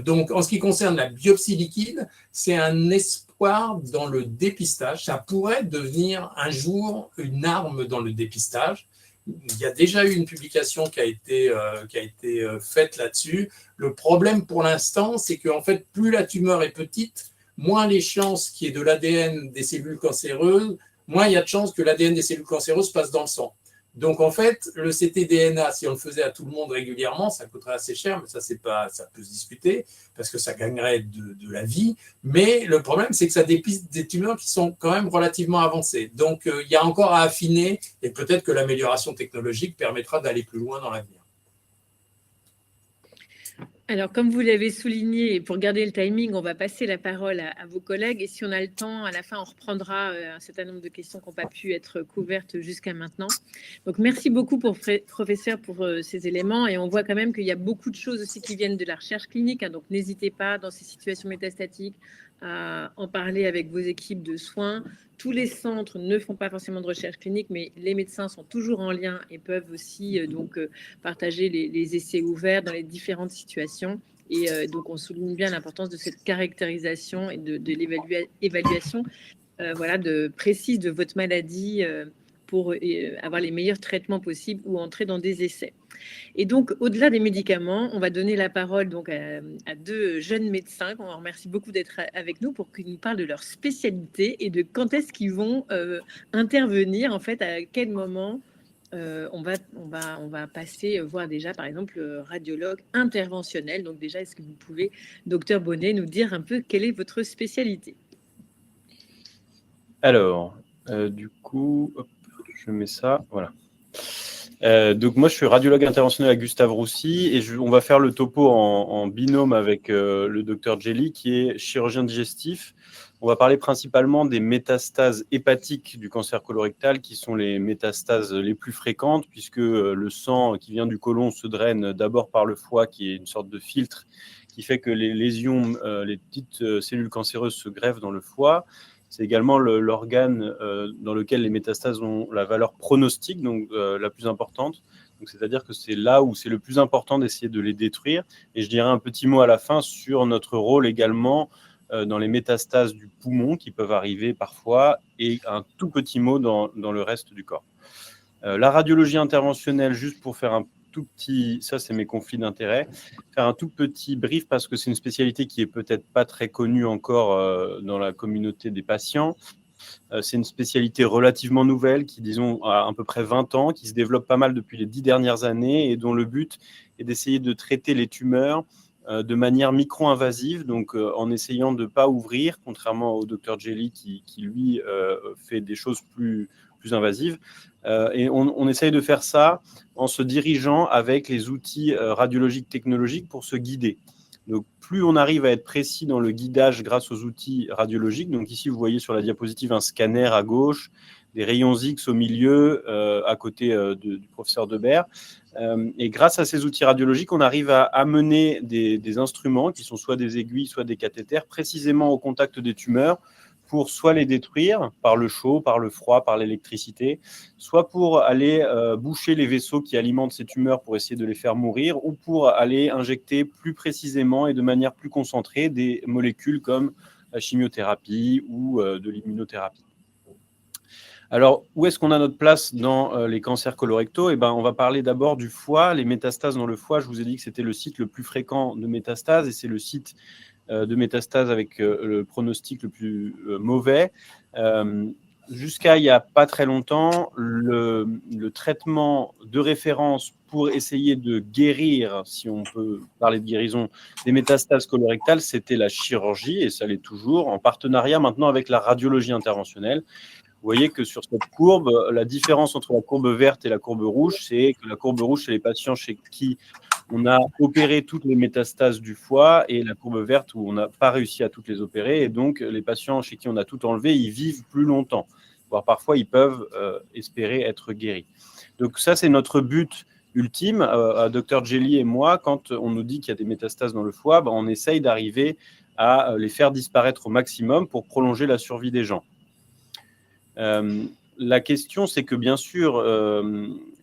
[SPEAKER 3] donc, en ce qui concerne la biopsie liquide, c'est un espoir dans le dépistage. Ça pourrait devenir un jour une arme dans le dépistage. Il y a déjà eu une publication qui a été faite là-dessus. Le problème pour l'instant, c'est qu'en fait, plus la tumeur est petite, moins les chances qu'il y ait de l'ADN des cellules cancéreuses, moins il y a de chances que l'ADN des cellules cancéreuses passe dans le sang. Donc, en fait, le ctDNA, si on le faisait à tout le monde régulièrement, ça coûterait assez cher, mais ça peut se discuter, parce que ça gagnerait de la vie. Mais le problème, c'est que ça dépiste des tumeurs qui sont quand même relativement avancées. Donc, il y a encore à affiner, et peut-être que l'amélioration technologique permettra d'aller plus loin dans l'avenir.
[SPEAKER 2] Alors, comme vous l'avez souligné, et pour garder le timing, on va passer la parole à vos collègues. Et si on a le temps, à la fin, on reprendra un certain nombre de questions qui n'ont pas pu être couvertes jusqu'à maintenant. Donc, merci beaucoup, professeur, pour ces éléments. Et on voit quand même qu'il y a beaucoup de choses aussi qui viennent de la recherche clinique. Donc, n'hésitez pas, dans ces situations métastatiques, à en parler avec vos équipes de soins. Tous les centres ne font pas forcément de recherche clinique, mais les médecins sont toujours en lien et peuvent aussi partager les essais ouverts dans les différentes situations. Et donc, on souligne bien l'importance de cette caractérisation et de l'évaluation précise de votre maladie pour avoir les meilleurs traitements possibles ou entrer dans des essais. Et donc, au-delà des médicaments, on va donner la parole donc à 2 jeunes médecins qu'on remercie beaucoup d'être avec nous pour qu'ils nous parlent de leur spécialité et de quand est-ce qu'ils vont intervenir, en fait, à quel moment on va passer voir déjà, par exemple, radiologue interventionnel. Donc déjà, est-ce que vous pouvez, docteur Bonnet, nous dire un peu quelle est votre spécialité?
[SPEAKER 4] Alors, du coup, hop, je mets ça, voilà. Donc moi, je suis radiologue interventionnel à Gustave Roussy et on va faire le topo en binôme avec le docteur Jelly, qui est chirurgien digestif. On va parler principalement des métastases hépatiques du cancer colorectal, qui sont les métastases les plus fréquentes, puisque le sang qui vient du côlon se draine d'abord par le foie, qui est une sorte de filtre qui fait que les lésions, les petites cellules cancéreuses se greffent dans le foie. C'est également l'organe dans lequel les métastases ont la valeur pronostique, donc la plus importante. Donc, c'est-à-dire que c'est là où c'est le plus important d'essayer de les détruire. Et je dirais un petit mot à la fin sur notre rôle également dans les métastases du poumon qui peuvent arriver parfois, et un tout petit mot dans le reste du corps. La radiologie interventionnelle, juste pour faire un tout petit, ça c'est mes conflits d'intérêts, faire un tout petit brief parce que c'est une spécialité qui est peut-être pas très connue encore dans la communauté des patients. C'est une spécialité relativement nouvelle qui, disons, a à peu près 20 ans, qui se développe pas mal depuis les 10 dernières années et dont le but est d'essayer de traiter les tumeurs de manière micro-invasive, donc en essayant de ne pas ouvrir, contrairement au docteur Jelly qui lui, fait des choses plus invasives. Et on essaye de faire ça en se dirigeant avec les outils radiologiques technologiques pour se guider. Donc, plus on arrive à être précis dans le guidage grâce aux outils radiologiques, donc ici, vous voyez sur la diapositive un scanner à gauche, des rayons X au milieu, à côté du professeur Debert. Et grâce à ces outils radiologiques, on arrive à amener des instruments qui sont soit des aiguilles, soit des cathéters, précisément au contact des tumeurs, pour soit les détruire par le chaud, par le froid, par l'électricité, soit pour aller boucher les vaisseaux qui alimentent ces tumeurs pour essayer de les faire mourir, ou pour aller injecter plus précisément et de manière plus concentrée des molécules comme la chimiothérapie ou de l'immunothérapie. Alors, où est-ce qu'on a notre place dans les cancers colorectaux? On va parler d'abord du foie, les métastases dans le foie. Je vous ai dit que c'était le site le plus fréquent de métastases et c'est le site de métastases avec le pronostic le plus mauvais. Jusqu'à il n'y a pas très longtemps, le traitement de référence pour essayer de guérir, si on peut parler de guérison, des métastases colorectales, c'était la chirurgie, et ça l'est toujours, en partenariat maintenant avec la radiologie interventionnelle. Vous voyez que sur cette courbe, la différence entre la courbe verte et la courbe rouge, c'est que la courbe rouge, c'est les patients chez qui on a opéré toutes les métastases du foie, et la courbe verte où on n'a pas réussi à toutes les opérer. Et donc, les patients chez qui on a tout enlevé, ils vivent plus longtemps, voire parfois, ils peuvent espérer être guéris. Donc ça, c'est notre but ultime, à Dr Jelly et moi, quand on nous dit qu'il y a des métastases dans le foie, on essaye d'arriver à les faire disparaître au maximum pour prolonger la survie des gens. La question, c'est que bien sûr,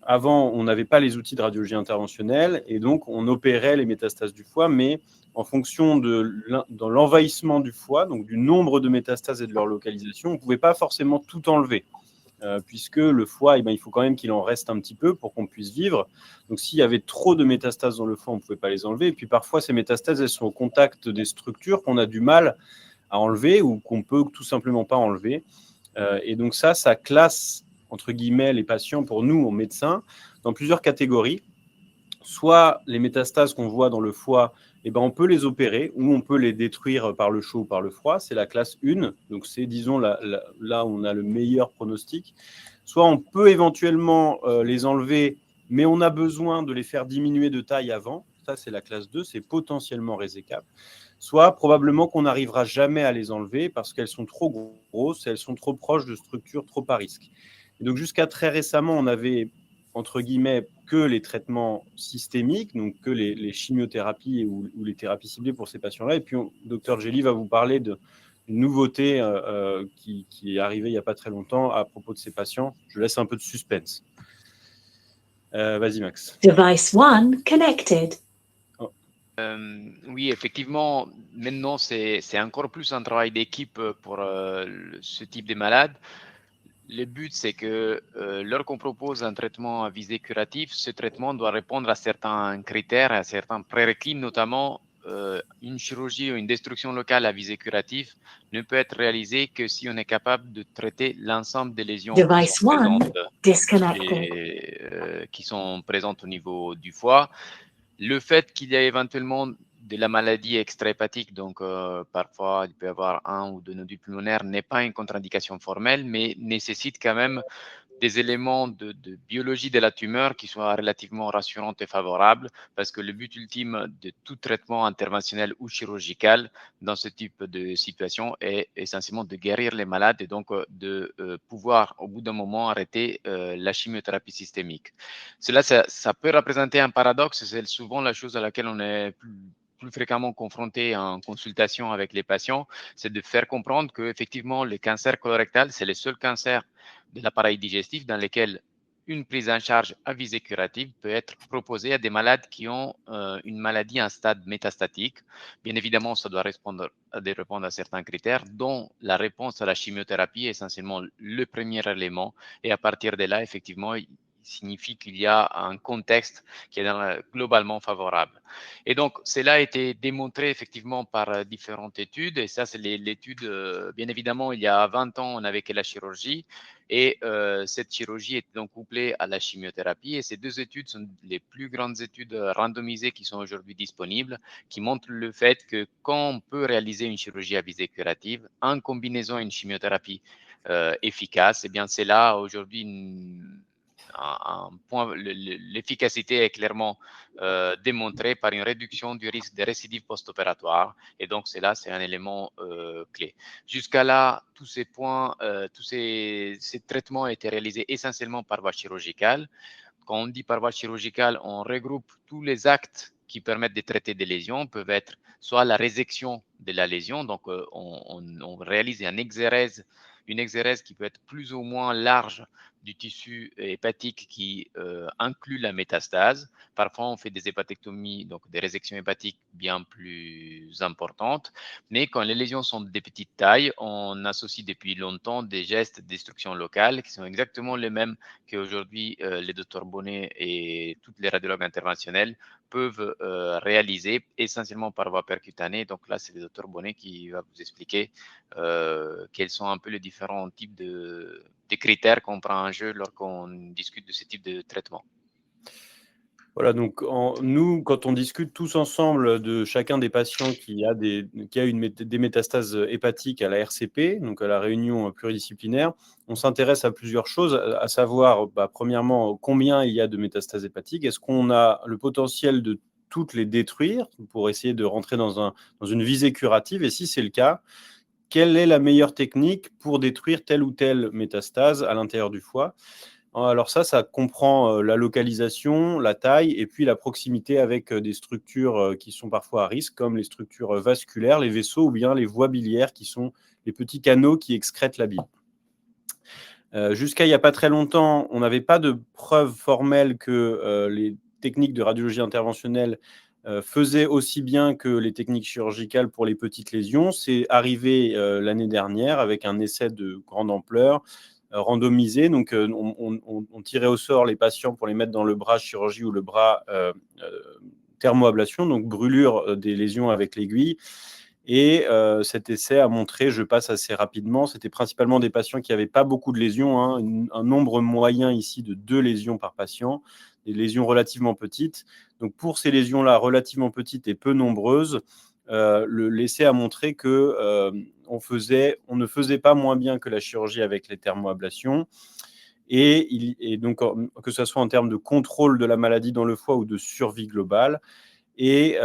[SPEAKER 4] avant, on n'avait pas les outils de radiologie interventionnelle et donc on opérait les métastases du foie, mais en fonction de l'envahissement du foie, donc du nombre de métastases et de leur localisation, on ne pouvait pas forcément tout enlever, puisque le foie, il faut quand même qu'il en reste un petit peu pour qu'on puisse vivre. Donc s'il y avait trop de métastases dans le foie, on ne pouvait pas les enlever. Et puis parfois, ces métastases, elles sont au contact des structures qu'on a du mal à enlever ou qu'on ne peut tout simplement pas enlever. Et donc ça classe, entre guillemets, les patients, pour nous, médecins, dans plusieurs catégories. Soit les métastases qu'on voit dans le foie, on peut les opérer ou on peut les détruire par le chaud ou par le froid. C'est la classe 1, donc c'est, disons, là où on a le meilleur pronostic. Soit on peut éventuellement les enlever, mais on a besoin de les faire diminuer de taille avant. Ça, c'est la classe 2, c'est potentiellement résécable. Soit probablement qu'on n'arrivera jamais à les enlever parce qu'elles sont trop grosses, elles sont trop proches de structures trop à risque. Et donc jusqu'à très récemment, on avait, entre guillemets, que les traitements systémiques, donc que les chimiothérapies ou les thérapies ciblées pour ces patients-là. Et puis, Dr Jelly va vous parler d'une nouveauté qui est arrivée il n'y a pas très longtemps à propos de ces patients. Je laisse un peu de suspense. Vas-y, Max.
[SPEAKER 5] Device 1 connected.
[SPEAKER 6] Oui, effectivement, maintenant, c'est encore plus un travail d'équipe pour ce type de malades. Le but, c'est que lorsqu'on propose un traitement à visée curative, ce traitement doit répondre à certains critères, à certains prérequis, notamment une chirurgie ou une destruction locale à visée curative ne peut être réalisée que si on est capable de traiter l'ensemble des lésions qui sont présentes au niveau du foie. Le fait qu'il y a éventuellement de la maladie extra-hépatique, donc parfois il peut y avoir un ou deux nodules pulmonaires, n'est pas une contre-indication formelle, mais nécessite quand même des éléments de biologie de la tumeur qui soient relativement rassurants et favorables, parce que le but ultime de tout traitement interventionnel ou chirurgical dans ce type de situation est essentiellement de guérir les malades et donc de pouvoir au bout d'un moment arrêter la chimiothérapie systémique. Cela, ça peut représenter un paradoxe, c'est souvent la chose à laquelle on est plus fréquemment confronté en consultation avec les patients, c'est de faire comprendre qu'effectivement, le cancer colorectal, c'est le seul cancer de l'appareil digestif dans lequel une prise en charge à visée curative peut être proposée à des malades qui ont une maladie en stade métastatique. Bien évidemment, ça doit répondre à certains critères, dont la réponse à la chimiothérapie est essentiellement le premier élément. Et à partir de là, effectivement, il signifie qu'il y a un contexte qui est globalement favorable. Et donc, cela a été démontré effectivement par différentes études. Et ça, c'est l'étude, bien évidemment, il y a 20 ans, on n'avait que la chirurgie. Et cette chirurgie est donc couplée à la chimiothérapie. Et ces deux études sont les plus grandes études randomisées qui sont aujourd'hui disponibles, qui montrent le fait que quand on peut réaliser une chirurgie à visée curative en combinaison une chimiothérapie efficace, eh bien c'est là aujourd'hui un point, l'efficacité est clairement démontrée par une réduction du risque de récidive post-opératoire. Et donc, c'est un élément clé. Jusqu'à là, tous ces points, tous ces traitements étaient réalisés essentiellement par voie chirurgicale. Quand on dit par voie chirurgicale, on regroupe tous les actes qui permettent de traiter des lésions, peuvent être soit la résection de la lésion. Donc, on réalise une exérèse qui peut être plus ou moins large du tissu hépatique qui inclut la métastase. Parfois, on fait des hépatectomies, donc des résections hépatiques bien plus importantes. Mais quand les lésions sont de petite taille, on associe depuis longtemps des gestes de destruction locale qui sont exactement les mêmes qu'aujourd'hui les docteurs Bonnet et toutes les radiologues interventionnels peuvent réaliser essentiellement par voie percutanée. Donc là, c'est le docteur Bonnet qui va vous expliquer quels sont un peu les différents types de critères qu'on prend en jeu lorsqu'on discute de ce type de traitement.
[SPEAKER 4] Voilà, donc nous, quand on discute tous ensemble de chacun des patients qui a des métastases hépatiques à la RCP, donc à la réunion pluridisciplinaire, on s'intéresse à plusieurs choses, à savoir, premièrement, combien il y a de métastases hépatiques, est-ce qu'on a le potentiel de toutes les détruire pour essayer de rentrer dans une visée curative, et si c'est le cas, quelle est la meilleure technique pour détruire telle ou telle métastase à l'intérieur du foie? Alors ça comprend la localisation, la taille et puis la proximité avec des structures qui sont parfois à risque, comme les structures vasculaires, les vaisseaux ou bien les voies biliaires qui sont les petits canaux qui excrètent la bile. Jusqu'à il n'y a pas très longtemps, on n'avait pas de preuve formelle que les techniques de radiologie interventionnelle faisaient aussi bien que les techniques chirurgicales pour les petites lésions. C'est arrivé l'année dernière avec un essai de grande ampleur, randomisé. Donc, on tirait au sort les patients pour les mettre dans le bras chirurgie ou le bras thermoablation, donc brûlure des lésions avec l'aiguille. Et cet essai a montré, je passe assez rapidement, c'était principalement des patients qui n'avaient pas beaucoup de lésions, hein, un nombre moyen ici de 2 lésions par patient, des lésions relativement petites. Donc pour ces lésions-là relativement petites et peu nombreuses, l'essai a montré que on ne faisait pas moins bien que la chirurgie avec les thermoablations. Et donc, que ce soit en termes de contrôle de la maladie dans le foie ou de survie globale. Et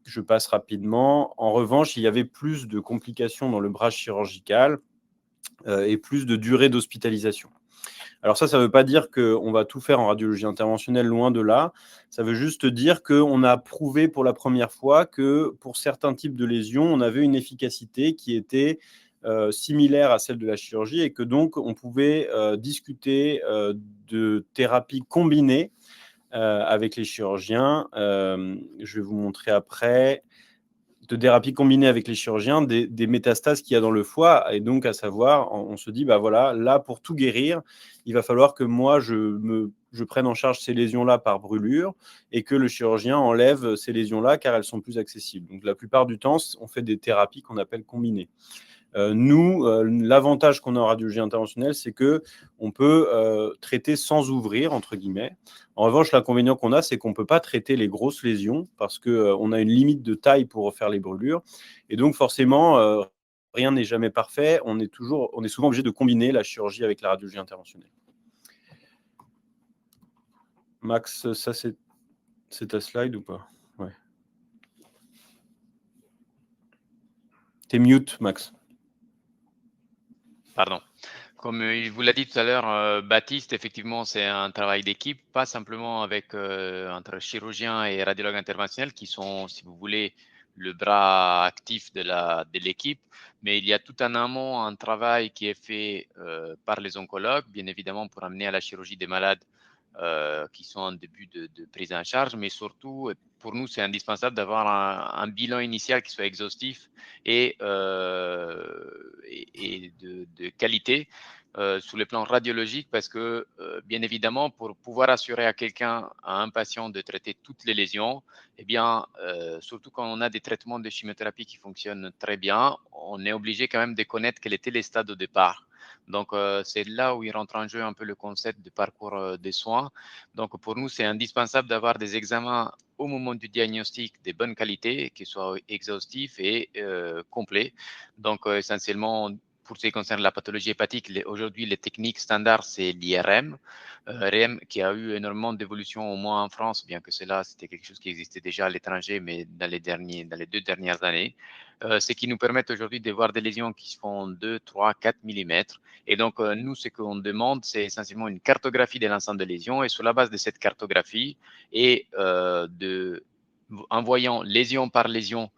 [SPEAKER 4] je passe rapidement. En revanche, il y avait plus de complications dans le bras chirurgical et plus de durée d'hospitalisation. Alors ça ne veut pas dire qu'on va tout faire en radiologie interventionnelle, loin de là. Ça veut juste dire qu'on a prouvé pour la première fois que pour certains types de lésions, on avait une efficacité qui était similaire à celle de la chirurgie et que donc on pouvait discuter de thérapies combinées avec les chirurgiens. Je vais vous montrer après de thérapie combinée avec les chirurgiens des métastases qu'il y a dans le foie. Et donc, à savoir, on se dit, voilà, là, pour tout guérir, il va falloir que moi, je prenne en charge ces lésions-là par brûlure et que le chirurgien enlève ces lésions-là car elles sont plus accessibles. Donc, la plupart du temps, on fait des thérapies qu'on appelle combinées. Nous, l'avantage qu'on a en radiologie interventionnelle, c'est qu'on peut traiter sans ouvrir, entre guillemets. En revanche, l'inconvénient qu'on a, c'est qu'on ne peut pas traiter les grosses lésions parce qu'on a une limite de taille pour faire les brûlures. Et donc, forcément, rien n'est jamais parfait. On est souvent obligé de combiner la chirurgie avec la radiologie interventionnelle. Max, ça, c'est ta slide ou pas? Ouais. T'es mute, Max.
[SPEAKER 6] Pardon. Comme il vous l'a dit tout à l'heure, Baptiste, effectivement, c'est un travail d'équipe, pas simplement avec entre chirurgiens et radiologues interventionnels qui sont, si vous voulez, le bras actif de l'équipe, mais il y a tout en amont un travail qui est fait par les oncologues, bien évidemment, pour amener à la chirurgie des malades qui sont en début de prise en charge, mais surtout, pour nous, c'est indispensable d'avoir un bilan initial qui soit exhaustif et de qualité sur le plan radiologique, parce que, bien évidemment, pour pouvoir assurer à quelqu'un, à un patient, de traiter toutes les lésions, eh bien, surtout quand on a des traitements de chimiothérapie qui fonctionnent très bien, on est obligé quand même de connaître quel était les stades au départ. Donc, c'est là où il rentre en jeu un peu le concept de parcours des soins. Donc, pour nous, c'est indispensable d'avoir des examens au moment du diagnostic de bonne qualité, qui soient exhaustifs et complets. Donc, essentiellement, pour ce qui concerne la pathologie hépatique, aujourd'hui, les techniques standards, c'est l'IRM. REM qui a eu énormément d'évolution, au moins en France, bien que cela, c'était quelque chose qui existait déjà à l'étranger, mais dans les 2 dernières années. Ce qui nous permet aujourd'hui de voir des lésions qui font 2, 3, 4 mm. Et donc, nous, ce qu'on demande, c'est essentiellement une cartographie de l'ensemble des lésions. Et sur la base de cette cartographie et en voyant lésion par lésion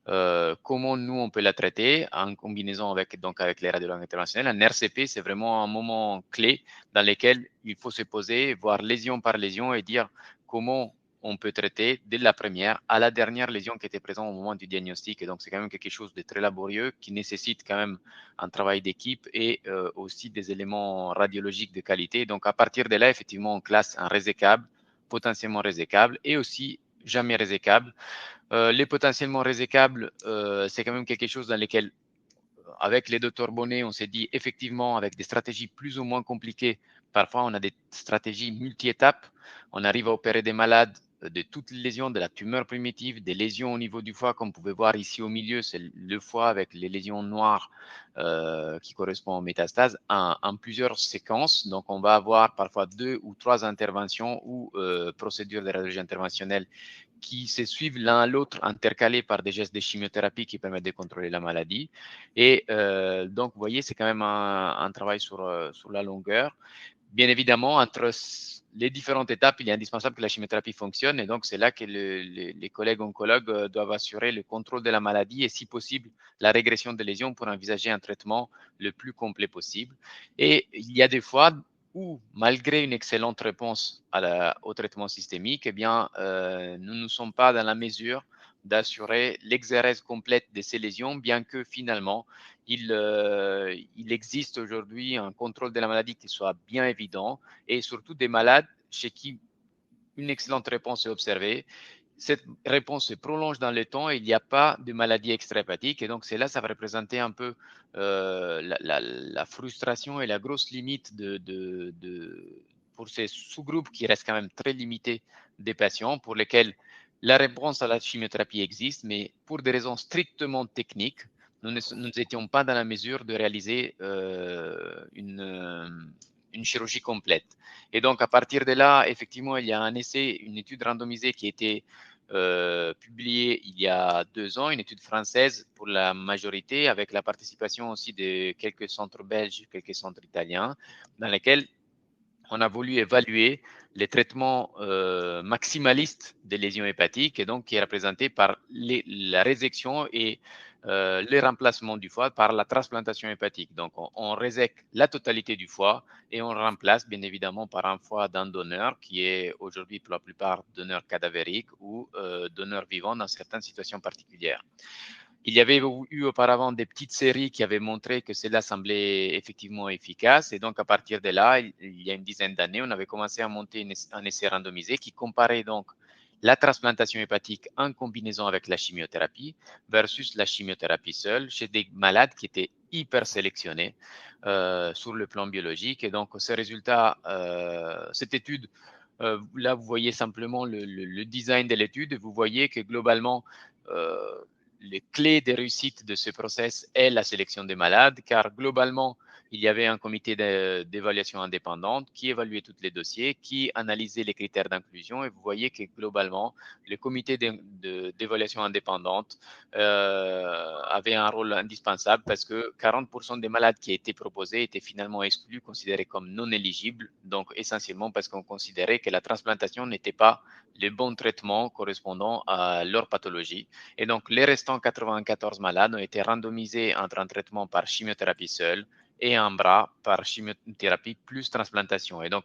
[SPEAKER 6] comment nous, on peut la traiter en combinaison avec les radiologues interventionnels. Un RCP, c'est vraiment un moment clé dans lequel il faut se poser, voir lésion par lésion et dire comment on peut traiter dès la première à la dernière lésion qui était présente au moment du diagnostic. Et donc, c'est quand même quelque chose de très laborieux qui nécessite quand même un travail d'équipe et aussi des éléments radiologiques de qualité. Donc, à partir de là, effectivement, on classe un résécable, potentiellement résécable et aussi jamais résécable. Les potentiellement résécables, c'est quand même quelque chose dans lequel, avec les docteurs Bonnet, on s'est dit effectivement, avec des stratégies plus ou moins compliquées, parfois on a des stratégies multi-étapes. On arrive à opérer des malades de toutes les lésions, de la tumeur primitive, des lésions au niveau du foie, comme vous pouvez voir ici au milieu, c'est le foie avec les lésions noires qui correspondent aux métastases, en plusieurs séquences. Donc, on va avoir parfois 2 ou 3 interventions ou procédures de radiologie interventionnelle qui se suivent l'un à l'autre, intercalés par des gestes de chimiothérapie qui permettent de contrôler la maladie. Et donc, vous voyez, c'est quand même un travail sur la longueur. Bien évidemment, entre les différentes étapes, il est indispensable que la chimiothérapie fonctionne. Et donc, c'est là que les collègues oncologues doivent assurer le contrôle de la maladie et, si possible, la régression des lésions pour envisager un traitement le plus complet possible. Et il y a des fois où, malgré une excellente réponse au traitement systémique, eh bien, nous ne sommes pas dans la mesure d'assurer l'exérèse complète de ces lésions, bien que finalement, il existe aujourd'hui un contrôle de la maladie qui soit bien évident et surtout des malades chez qui une excellente réponse est observée. Cette réponse se prolonge dans le temps et il n'y a pas de maladie extra-hépatique. Et donc, c'est là, ça va représenter un peu la frustration et la grosse limite pour ces sous-groupes qui restent quand même très limités des patients pour lesquels la réponse à la chimiothérapie existe, mais pour des raisons strictement techniques, nous n'étions pas dans la mesure de réaliser une chirurgie complète. Et donc, à partir de là, effectivement, il y a un essai, une étude randomisée qui a été publiée il y a 2 ans, une étude française pour la majorité, avec la participation aussi de quelques centres belges, quelques centres italiens, dans lesquels on a voulu évaluer les traitements maximalistes des lésions hépatiques, et donc qui est représenté par la résection et le remplacement du foie par la transplantation hépatique. Donc, on résèque la totalité du foie et on remplace bien évidemment par un foie d'un donneur qui est aujourd'hui pour la plupart donneur cadavérique ou donneur vivant dans certaines situations particulières. Il y avait eu auparavant des petites séries qui avaient montré que cela semblait effectivement efficace. Et donc, à partir de là, il y a une dizaine d'années, on avait commencé à monter un essai randomisé qui comparait donc la transplantation hépatique en combinaison avec la chimiothérapie versus la chimiothérapie seule chez des malades qui étaient hyper sélectionnés sur le plan biologique. Et donc, ces résultats, cette étude, là, vous voyez simplement le design de l'étude et vous voyez que globalement, les clés de réussite de ce process est la sélection des malades, car globalement, il y avait un comité d'évaluation indépendante qui évaluait tous les dossiers, qui analysait les critères d'inclusion, et vous voyez que globalement, le comité d'évaluation indépendante avait un rôle indispensable parce que 40% des malades qui étaient proposés étaient finalement exclus, considérés comme non éligibles, donc essentiellement parce qu'on considérait que la transplantation n'était pas le bon traitement correspondant à leur pathologie. Et donc, les restants 94 malades ont été randomisés entre un traitement par chimiothérapie seule et un bras par chimiothérapie plus transplantation. Et donc,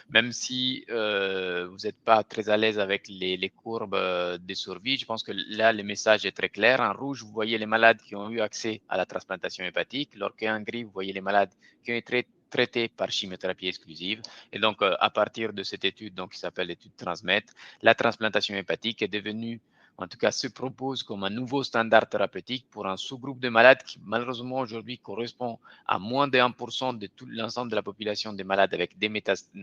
[SPEAKER 6] même si vous n'êtes pas très à l'aise avec les courbes de survie, je pense que là, le message est très clair. En rouge, vous voyez les malades qui ont eu accès à la transplantation hépatique, alors qu'en gris, vous voyez les malades qui ont été traités par chimiothérapie exclusive. Et donc, à partir de cette étude qui s'appelle l'étude Transmet, la transplantation hépatique est devenue, en tout cas, se propose comme un nouveau standard thérapeutique pour un sous-groupe de malades qui, malheureusement, aujourd'hui correspond à moins de 1% de tout l'ensemble de la population des malades avec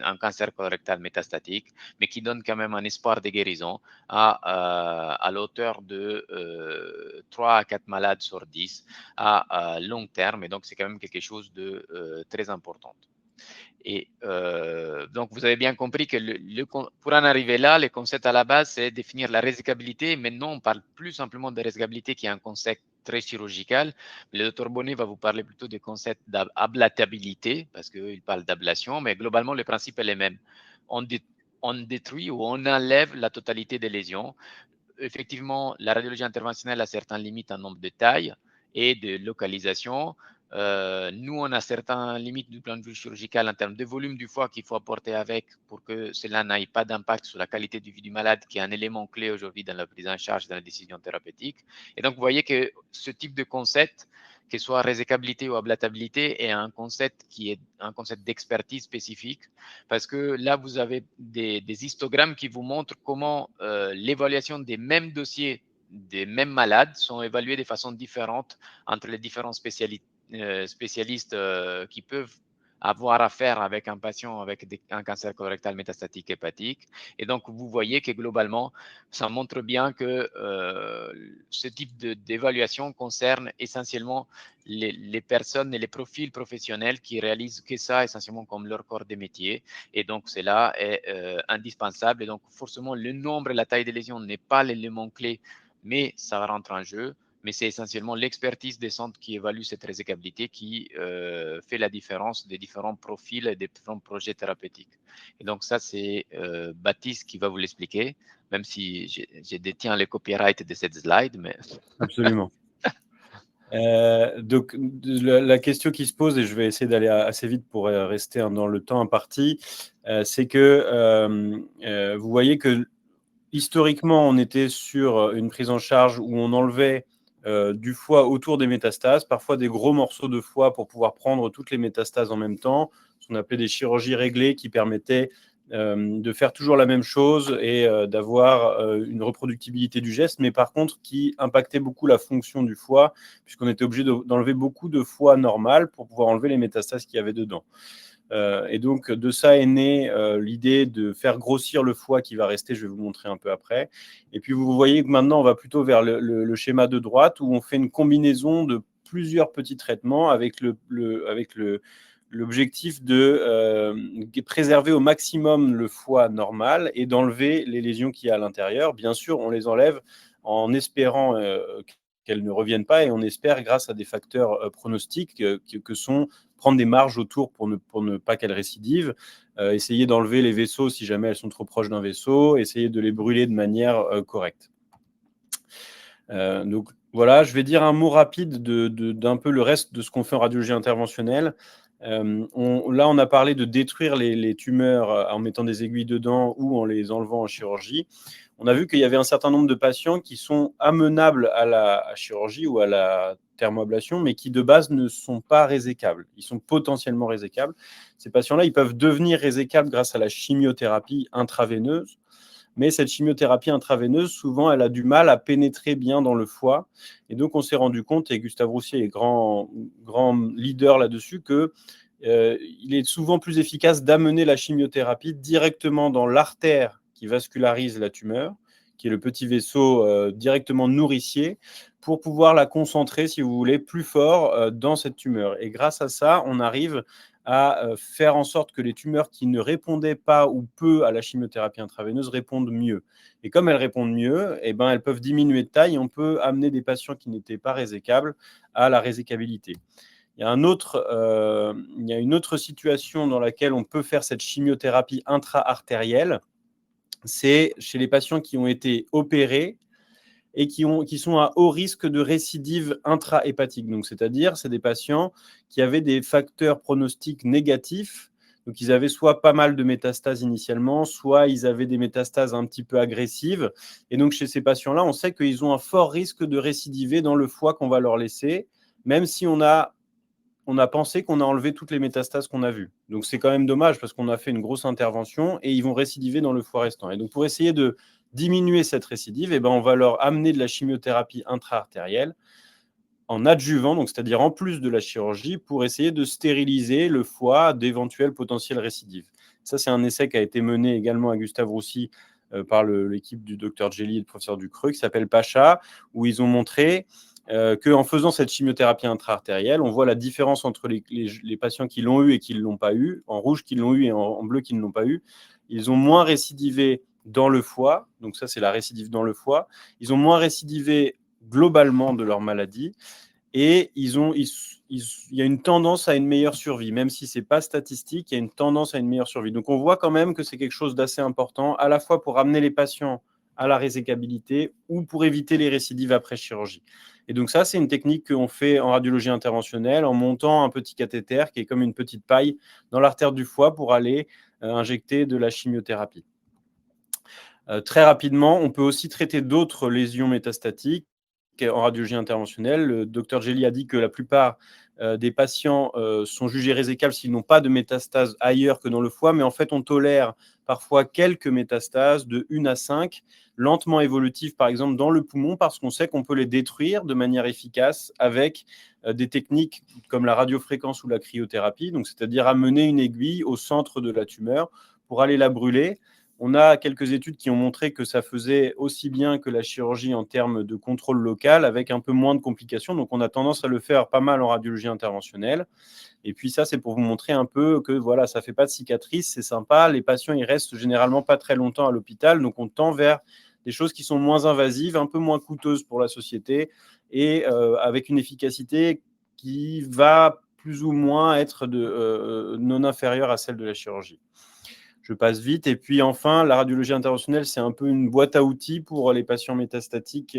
[SPEAKER 6] un cancer colorectal métastatique, mais qui donne quand même un espoir de guérison à l'auteur de 3 à 4 malades sur 10 à long terme. Et donc, c'est quand même quelque chose de très important. Et donc, vous avez bien compris que pour en arriver là, le concept à la base, c'est définir la résécabilité. Maintenant, on parle plus simplement de résécabilité qui est un concept très chirurgical. Le docteur Bonnet va vous parler plutôt du concept d'ablatabilité parce qu'il parle d'ablation, mais globalement, le principe est le même. On détruit ou on enlève la totalité des lésions. effectivement, la radiologie interventionnelle a certaines limites en nombre de tailles et de localisation. Nous, on a certaines limites du point de vue chirurgical en termes de volume du foie qu'il faut apporter avec pour que cela n'aille pas d'impact sur la qualité de vie du malade, qui est un élément clé aujourd'hui dans la prise en charge de la décision thérapeutique. Et donc, vous voyez que ce type de concept, que ce soit résécabilité ou ablatabilité, est un concept qui est un concept d'expertise spécifique, parce que là, vous avez des histogrammes qui vous montrent comment l'évaluation des mêmes dossiers, des mêmes malades, sont évalués de façon différente entre les différents spécialistes qui peuvent avoir affaire avec un patient avec un cancer colorectal métastatique hépatique. Et donc, vous voyez que globalement, ça montre bien que ce type d'évaluation concerne essentiellement les personnes et les profils professionnels qui réalisent que ça essentiellement comme leur corps de métier. Et donc, cela est indispensable. Et donc, forcément, le nombre et la taille des lésions n'est pas l'élément clé, mais ça rentre en jeu. Mais c'est essentiellement l'expertise des centres qui évalue cette résécabilité qui fait la différence des différents profils et des différents projets thérapeutiques. Et donc ça, c'est Baptiste qui va vous l'expliquer, même si je détiens les copyrights de cette slide. Mais...
[SPEAKER 4] Absolument. Donc, la question qui se pose, et je vais essayer d'aller assez vite pour rester dans le temps imparti, c'est que vous voyez que historiquement, on était sur une prise en charge où on enlevait du foie autour des métastases, parfois des gros morceaux de foie pour pouvoir prendre toutes les métastases en même temps, ce qu'on appelait des chirurgies réglées qui permettaient de faire toujours la même chose et d'avoir une reproductibilité du geste, mais par contre qui impactait beaucoup la fonction du foie, puisqu'on était obligé d'enlever beaucoup de foie normal pour pouvoir enlever les métastases qu'il y avait dedans. Et donc, de ça est née l'idée de faire grossir le foie qui va rester, je vais vous montrer un peu après. Et puis, vous voyez que maintenant, on va plutôt vers le schéma de droite où on fait une combinaison de plusieurs petits traitements avec l'objectif de préserver au maximum le foie normal et d'enlever les lésions qu'il y a à l'intérieur. Bien sûr, on les enlève en espérant qu'elles ne reviennent pas et on espère grâce à des facteurs pronostiques que sont prendre des marges autour pour ne pas qu'elles récidivent, essayer d'enlever les vaisseaux si jamais elles sont trop proches d'un vaisseau, essayer de les brûler de manière correcte. Donc voilà, je vais dire un mot rapide d'un peu le reste de ce qu'on fait en radiologie interventionnelle. Là, on a parlé de détruire les tumeurs en mettant des aiguilles dedans ou en les enlevant en chirurgie. On a vu qu'il y avait un certain nombre de patients qui sont amenables à la chirurgie ou à la thermoablation, mais qui de base ne sont pas résécables. Ils sont potentiellement résécables. Ces patients-là, ils peuvent devenir résécables grâce à la chimiothérapie intraveineuse, mais cette chimiothérapie intraveineuse, souvent, elle a du mal à pénétrer bien dans le foie. Et donc, on s'est rendu compte, et Gustave Roussy est grand leader là-dessus, que il est souvent plus efficace d'amener la chimiothérapie directement dans l'artère qui vascularise la tumeur, qui est le petit vaisseau directement nourricier, pour pouvoir la concentrer, si vous voulez, plus fort dans cette tumeur. Et grâce à ça, on arrive à faire en sorte que les tumeurs qui ne répondaient pas ou peu à la chimiothérapie intraveineuse répondent mieux. Et comme elles répondent mieux, eh ben, elles peuvent diminuer de taille et on peut amener des patients qui n'étaient pas résécables à la résécabilité. Il y a une autre situation dans laquelle on peut faire cette chimiothérapie intra-artérielle. C'est chez les patients qui ont été opérés et qui sont à haut risque de récidive intrahépatique. Donc, c'est-à-dire, c'est des patients qui avaient des facteurs pronostiques négatifs. Donc, ils avaient soit pas mal de métastases initialement, soit ils avaient des métastases un petit peu agressives. Et donc, chez ces patients-là, on sait qu'ils ont un fort risque de récidiver dans le foie qu'on va leur laisser, même si on a pensé qu'on a enlevé toutes les métastases qu'on a vues. Donc, c'est quand même dommage parce qu'on a fait une grosse intervention et ils vont récidiver dans le foie restant. Et donc, pour essayer de diminuer cette récidive, eh ben, on va leur amener de la chimiothérapie intra-artérielle en adjuvant, donc c'est-à-dire en plus de la chirurgie, pour essayer de stériliser le foie d'éventuelles potentielles récidives. Ça, c'est un essai qui a été mené également à Gustave Roussy par l'équipe du Dr Gelli et du professeur Ducreux, qui s'appelle PACHA, où ils ont montré qu'en faisant cette chimiothérapie intra-artérielle, on voit la différence entre les patients qui l'ont eu et qui ne l'ont pas eu, en rouge qui l'ont eu et en bleu qui ne l'ont pas eu. Ils ont moins récidivé dans le foie, donc ça c'est la récidive dans le foie. Ils ont moins récidivé globalement de leur maladie et il y a une tendance à une meilleure survie, même si ce n'est pas statistique, il y a une tendance à une meilleure survie. Donc on voit quand même que c'est quelque chose d'assez important, à la fois pour amener les patients à la résécabilité ou pour éviter les récidives après chirurgie. Et donc ça, c'est une technique qu'on fait en radiologie interventionnelle en montant un petit cathéter qui est comme une petite paille dans l'artère du foie pour aller injecter de la chimiothérapie. Très rapidement, on peut aussi traiter d'autres lésions métastatiques en radiologie interventionnelle. Le docteur Gelli a dit que la plupart des patients sont jugés résécables s'ils n'ont pas de métastases ailleurs que dans le foie, mais en fait, on tolère parfois quelques métastases de 1 à 5, lentement évolutives, par exemple, dans le poumon, parce qu'on sait qu'on peut les détruire de manière efficace avec des techniques comme la radiofréquence ou la cryothérapie, donc c'est-à-dire amener une aiguille au centre de la tumeur pour aller la brûler. On a quelques études qui ont montré que ça faisait aussi bien que la chirurgie en termes de contrôle local, avec un peu moins de complications. Donc, on a tendance à le faire pas mal en radiologie interventionnelle. Et puis ça, c'est pour vous montrer un peu que voilà, ça ne fait pas de cicatrices, c'est sympa. Les patients, ils restent généralement pas très longtemps à l'hôpital. Donc, on tend vers des choses qui sont moins invasives, un peu moins coûteuses pour la société et avec une efficacité qui va plus ou moins être non inférieure à celle de la chirurgie. Je passe vite. Et puis enfin, la radiologie interventionnelle, c'est un peu une boîte à outils pour les patients métastatiques.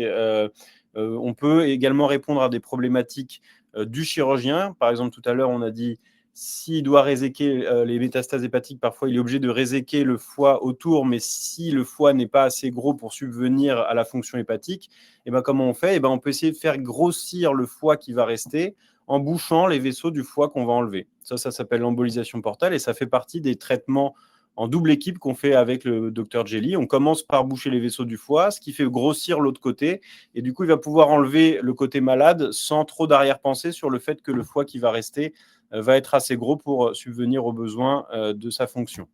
[SPEAKER 4] On peut également répondre à des problématiques du chirurgien. Par exemple, tout à l'heure, on a dit s'il doit réséquer les métastases hépatiques, parfois il est obligé de réséquer le foie autour, mais si le foie n'est pas assez gros pour subvenir à la fonction hépatique, et ben, comment on fait ? On peut essayer de faire grossir le foie qui va rester en bouchant les vaisseaux du foie qu'on va enlever. Ça s'appelle l'embolisation portale et ça fait partie des traitements en double équipe qu'on fait avec le docteur Gelli. On commence par boucher les vaisseaux du foie, ce qui fait grossir l'autre côté. Et du coup, il va pouvoir enlever le côté malade sans trop d'arrière-pensée sur le fait que le foie qui va rester va être assez gros pour subvenir aux besoins de sa fonction.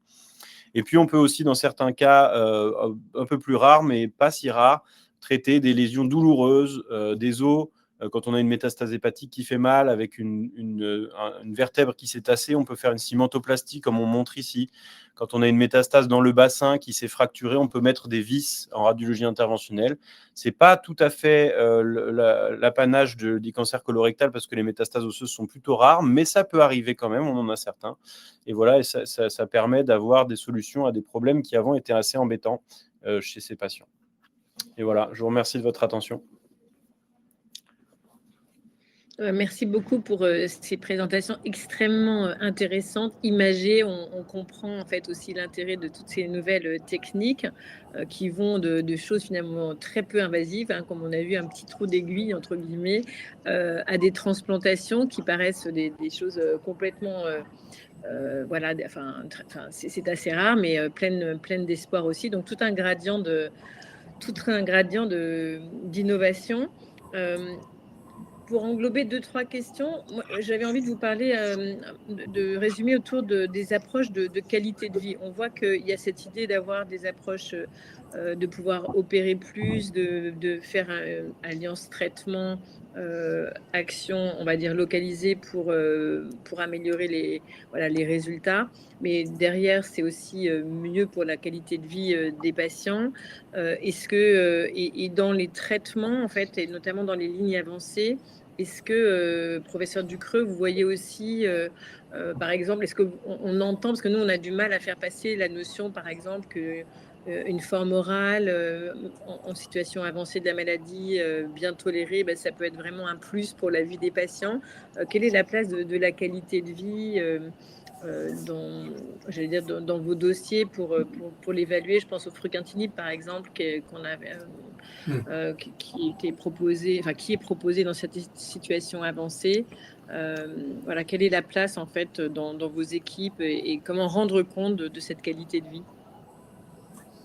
[SPEAKER 4] Et puis, on peut aussi, dans certains cas un peu plus rares, mais pas si rares, traiter des lésions douloureuses, des os. Quand on a une métastase hépatique qui fait mal avec une vertèbre qui s'est tassée, on peut faire une cimentoplastie comme on montre ici. Quand on a une métastase dans le bassin qui s'est fracturée, on peut mettre des vis en radiologie interventionnelle. Ce n'est pas tout à fait l'apanage des cancers colorectales parce que les métastases osseuses sont plutôt rares, mais ça peut arriver quand même, on en a certains. Et voilà, et ça permet d'avoir des solutions à des problèmes qui avant étaient assez embêtants chez ces patients. Et voilà, je vous remercie de votre attention.
[SPEAKER 2] Merci beaucoup pour ces présentations extrêmement intéressantes, imagées. On comprend en fait aussi l'intérêt de toutes ces nouvelles techniques qui vont de choses finalement très peu invasives, hein, comme on a vu un petit trou d'aiguille entre guillemets, à des transplantations qui paraissent des choses complètement voilà, c'est assez rare, mais pleine d'espoir aussi. Donc tout un gradient d'innovation. Pour englober 2-3 questions, moi, j'avais envie de vous parler, de résumer autour des approches de qualité de vie. On voit qu'il y a cette idée d'avoir des approches, de pouvoir opérer plus, de faire alliance traitement, action, on va dire localisée pour améliorer les résultats. Mais derrière, c'est aussi mieux pour la qualité de vie des patients. Est-ce que, et dans les traitements, en fait, et notamment dans les lignes avancées, est-ce que, professeur Ducreux, vous voyez aussi, par exemple, est-ce qu'on entend, parce que nous, on a du mal à faire passer la notion, par exemple, qu'une forme orale en situation avancée de la maladie, bien tolérée, ça peut être vraiment un plus pour la vie des patients. Quelle est la place de la qualité de vie dans vos dossiers pour l'évaluer? Je pense au fruquintinib, par exemple, qu'on avait... qui est proposé dans cette situation avancée. Voilà, quelle est la place en fait dans vos équipes et comment rendre compte de cette qualité de vie?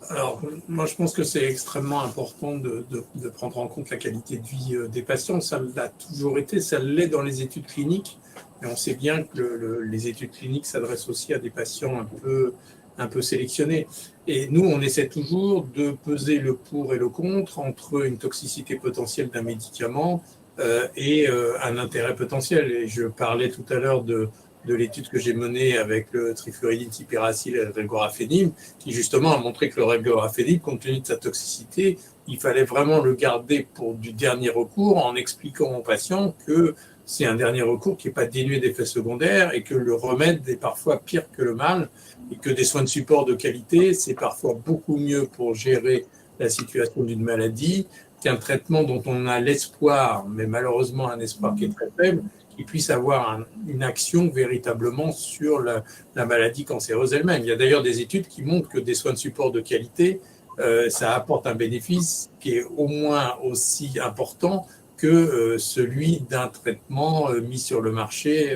[SPEAKER 3] Alors, moi, je pense que c'est extrêmement important de prendre en compte la qualité de vie des patients. Ça l'a toujours été, ça l'est dans les études cliniques. Mais on sait bien que les études cliniques s'adressent aussi à des patients un peu sélectionnés. Et nous, on essaie toujours de peser le pour et le contre entre une toxicité potentielle d'un médicament et un intérêt potentiel. Et je parlais tout à l'heure de l'étude que j'ai menée avec le trifluoridine, tipiracil et le regorafenib, qui justement a montré que le regorafenib, compte tenu de sa toxicité, il fallait vraiment le garder pour du dernier recours en expliquant aux patients que c'est un dernier recours qui n'est pas dénué d'effets secondaires et que le remède est parfois pire que le mal et que des soins de support de qualité, c'est parfois beaucoup mieux pour gérer la situation d'une maladie qu'un traitement dont on a l'espoir, mais malheureusement un espoir qui est très faible, qui puisse avoir une action véritablement sur la maladie cancéreuse elle-même. Il y a d'ailleurs des études qui montrent que des soins de support de qualité, ça apporte un bénéfice qui est au moins aussi important que celui d'un traitement mis sur le marché,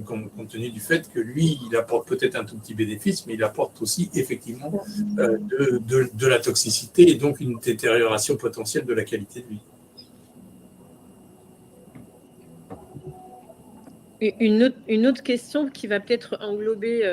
[SPEAKER 3] compte tenu du fait que lui, il apporte peut-être un tout petit bénéfice, mais il apporte aussi effectivement de la toxicité et donc une détérioration potentielle de la qualité de vie.
[SPEAKER 2] Une autre question qui va peut-être englober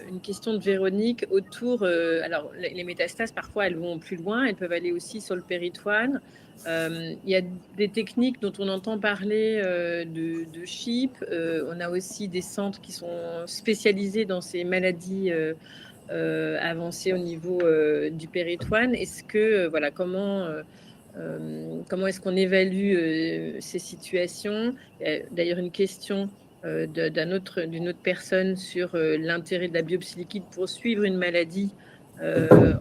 [SPEAKER 2] une question de Véronique autour. Alors, les métastases, parfois, elles vont plus loin. Elles peuvent aller aussi sur le péritoine. Il y a des techniques dont on entend parler de CHIP. On a aussi des centres qui sont spécialisés dans ces maladies avancées au niveau du péritoine. Est-ce que, voilà, comment est-ce qu'on évalue ces situations? D'ailleurs, une question d'une autre personne sur l'intérêt de la biopsie liquide pour suivre une maladie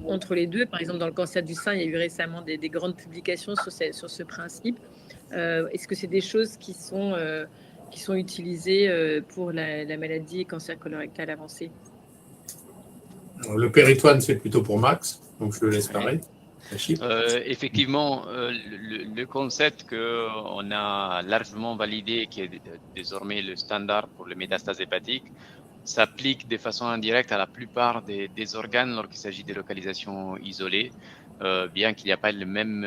[SPEAKER 2] entre les deux. Par exemple, dans le cancer du sein, il y a eu récemment des grandes publications sur ce principe. Est-ce que c'est des choses qui sont utilisées pour la maladie cancer colorectal avancé?
[SPEAKER 3] Le péritoine, c'est plutôt pour Max, donc je le laisse parler.
[SPEAKER 6] Effectivement, le concept qu'on a largement validé, qui est désormais le standard pour les métastases hépatiques, s'applique de façon indirecte à la plupart des organes lorsqu'il s'agit de localisations isolées, bien qu'il n'y a pas le même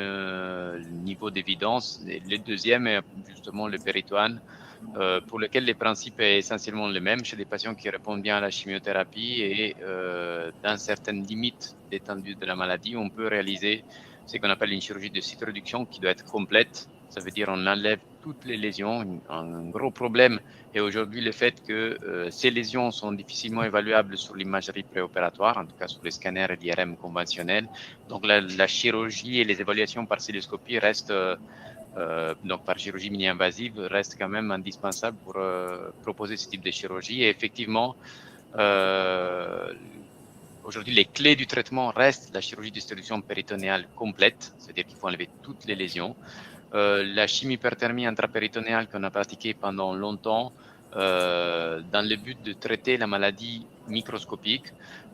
[SPEAKER 6] niveau d'évidence. Le deuxième est justement le péritoine, pour lequel les principes est essentiellement le même chez des patients qui répondent bien à la chimiothérapie et dans certaines limites d'étendue de la maladie, on peut réaliser ce qu'on appelle une chirurgie de cytoréduction qui doit être complète. Ça veut dire on enlève toutes les lésions. Un gros problème est aujourd'hui le fait que ces lésions sont difficilement évaluables sur l'imagerie préopératoire, en tout cas sur les scanners et l'IRM conventionnels. Donc la chirurgie et les évaluations par cystoscopie restent donc par chirurgie mini-invasive reste quand même indispensable pour proposer ce type de chirurgie. Et effectivement, aujourd'hui, les clés du traitement restent la chirurgie de stérilation péritonéale complète, c'est-à-dire qu'il faut enlever toutes les lésions. La chimiohyperthermie intrapéritonéale qu'on a pratiquée pendant longtemps dans le but de traiter la maladie microscopique,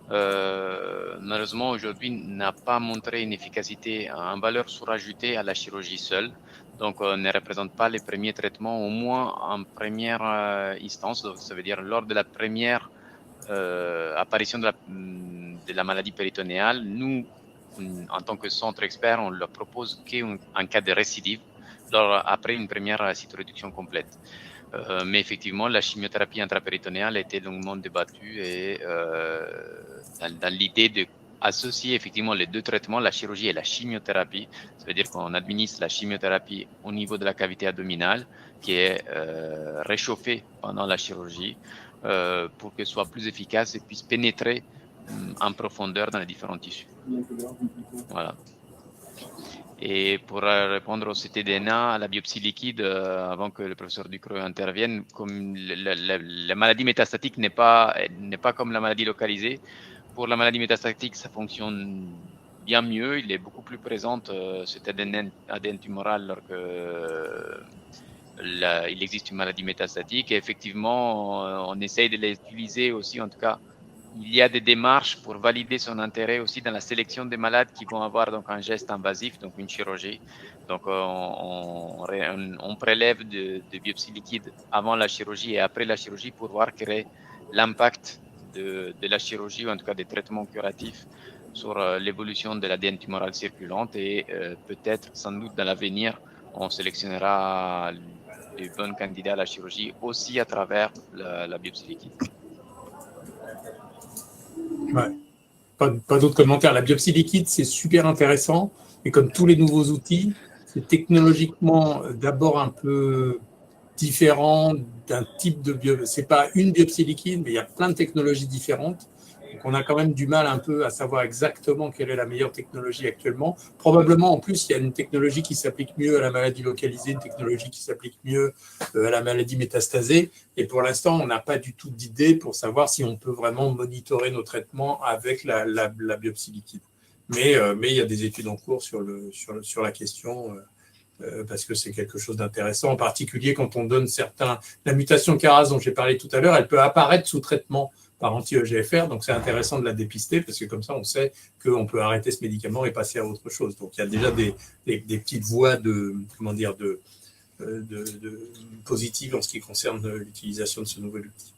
[SPEAKER 6] malheureusement aujourd'hui n'a pas montré une efficacité en valeur surajoutée à la chirurgie seule. Donc, on ne représente pas les premiers traitements, au moins en première instance. Donc, ça veut dire lors de la première apparition de la maladie péritonéale, nous, en tant que centre expert, on ne leur propose qu'en cas de récidive, après une première cytoréduction complète. Mais effectivement, la chimiothérapie intrapéritonéale a été longuement débattue et dans l'idée de associer effectivement les deux traitements, la chirurgie et la chimiothérapie. Ça veut dire qu'on administre la chimiothérapie au niveau de la cavité abdominale qui est réchauffée pendant la chirurgie pour qu'elle soit plus efficace et puisse pénétrer en profondeur dans les différents tissus. Voilà. Et pour répondre au ctDNA, à la biopsie liquide, avant que le professeur Ducreux intervienne, comme la maladie métastatique n'est pas comme la maladie localisée. Pour la maladie métastatique, ça fonctionne bien mieux. Il est beaucoup plus présent, cet ADN tumoral, lorsque il existe une maladie métastatique. Et effectivement, on essaye de l'utiliser aussi, en tout cas. Il y a des démarches pour valider son intérêt aussi dans la sélection des malades qui vont avoir donc un geste invasif, donc une chirurgie. Donc, on prélève de biopsie liquide avant la chirurgie et après la chirurgie pour voir quel est l'impact de la chirurgie ou en tout cas des traitements curatifs sur l'évolution de l'ADN tumoral circulante et peut-être, sans doute, dans l'avenir, on sélectionnera les bons candidats à la chirurgie aussi à travers la biopsie liquide.
[SPEAKER 3] Ouais. Pas d'autres commentaires. La biopsie liquide, c'est super intéressant. Et comme tous les nouveaux outils, c'est technologiquement d'abord un peu différent d'un type de biopsie. C'est pas une biopsie liquide, mais il y a plein de technologies différentes. Donc on a quand même du mal un peu à savoir exactement quelle est la meilleure technologie actuellement. Probablement, en plus, il y a une technologie qui s'applique mieux à la maladie localisée, une technologie qui s'applique mieux à la maladie métastasée. Et pour l'instant, on n'a pas du tout d'idée pour savoir si on peut vraiment monitorer nos traitements avec la biopsie liquide. Mais il y a des études en cours sur la question, parce que c'est quelque chose d'intéressant, en particulier quand on donne la mutation Caras dont j'ai parlé tout à l'heure, elle peut apparaître sous traitement par anti-EGFR, donc c'est intéressant de la dépister, parce que comme ça, on sait qu'on peut arrêter ce médicament et passer à autre chose. Donc il y a déjà des petites voies positives en ce qui concerne l'utilisation de ce nouvel outil.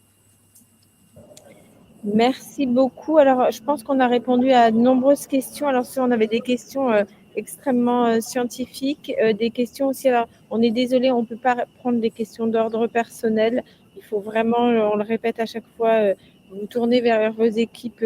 [SPEAKER 1] Merci beaucoup. Alors, je pense qu'on a répondu à de nombreuses questions. Alors, si on avait des questions extrêmement scientifiques, des questions aussi. Alors, on est désolé, on ne peut pas prendre des questions d'ordre personnel. Il faut vraiment, on le répète à chaque fois, vous tourner vers vos équipes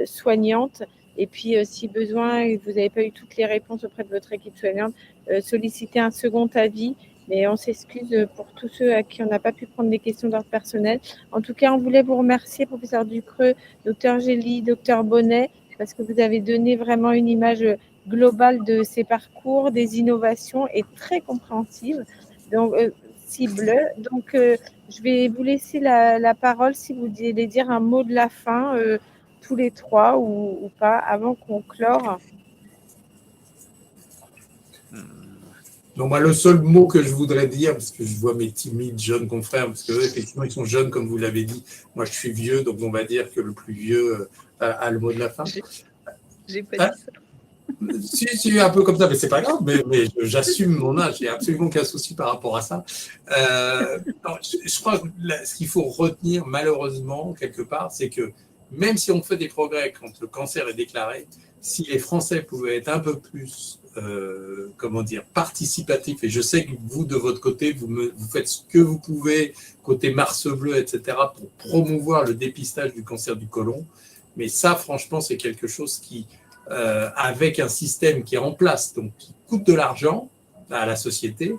[SPEAKER 1] soignantes. Et puis, si besoin, et vous n'avez pas eu toutes les réponses auprès de votre équipe soignante, solliciter un second avis. Mais on s'excuse pour tous ceux à qui on n'a pas pu prendre des questions d'ordre personnel. En tout cas, on voulait vous remercier, professeur Ducreux, docteur Gély, docteur Bonnet, parce que vous avez donné vraiment une image globale de ces parcours, des innovations et très compréhensive, donc cible. Donc, je vais vous laisser la parole si vous voulez dire un mot de la fin, tous les trois ou pas, avant qu'on clore.
[SPEAKER 3] Donc, moi, le seul mot que je voudrais dire, parce que je vois mes timides jeunes confrères, parce qu'eux, effectivement, ils sont jeunes, comme vous l'avez dit. Moi, je suis vieux, donc on va dire que le plus vieux a le mot de la fin.
[SPEAKER 2] J'ai pas dit ça.
[SPEAKER 3] Si, un peu comme ça, mais c'est pas grave, mais j'assume mon âge, il n'y a absolument aucun souci par rapport à ça. Non, je crois que ce qu'il faut retenir, malheureusement, quelque part, c'est que même si on fait des progrès quand le cancer est déclaré, si les Français pouvaient être un peu plus participatif, et je sais que vous, de votre côté, vous faites ce que vous pouvez, côté Mars Bleu, etc., pour promouvoir le dépistage du cancer du côlon, mais ça, franchement, c'est quelque chose qui, avec un système qui est en place, donc qui coûte de l'argent à la société,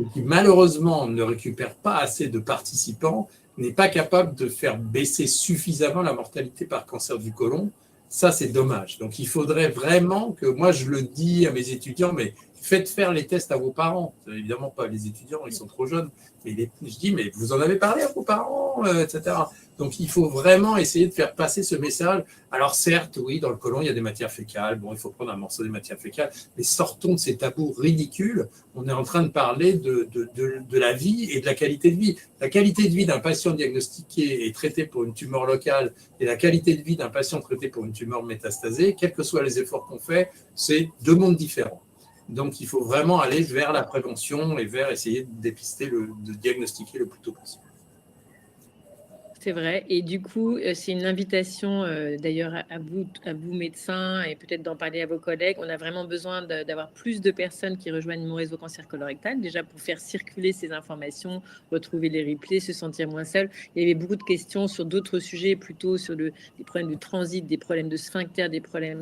[SPEAKER 3] et qui, malheureusement, ne récupère pas assez de participants, n'est pas capable de faire baisser suffisamment la mortalité par cancer du côlon. Ça, c'est dommage. Donc, il faudrait vraiment que, moi, je le dis à mes étudiants, mais faites faire les tests à vos parents. Évidemment pas les étudiants, ils sont trop jeunes. Mais je dis, mais vous en avez parlé à vos parents, etc. Donc, il faut vraiment essayer de faire passer ce message. Alors, certes, oui, dans le côlon, il y a des matières fécales. Bon, il faut prendre un morceau des matières fécales. Mais sortons de ces tabous ridicules. On est en train de parler de la vie et de la qualité de vie. La qualité de vie d'un patient diagnostiqué et traité pour une tumeur locale et la qualité de vie d'un patient traité pour une tumeur métastasée, quels que soient les efforts qu'on fait, c'est deux mondes différents. Donc, il faut vraiment aller vers la prévention et vers essayer de dépister, de diagnostiquer le plus tôt possible.
[SPEAKER 2] C'est vrai. Et du coup, c'est une invitation d'ailleurs à vous médecins, et peut-être d'en parler à vos collègues. On a vraiment besoin d'avoir plus de personnes qui rejoignent mon réseau cancer colorectal, déjà pour faire circuler ces informations, retrouver les replays, se sentir moins seul. Il y avait beaucoup de questions sur d'autres sujets, plutôt sur des problèmes de transit, des problèmes de sphincter, des problèmes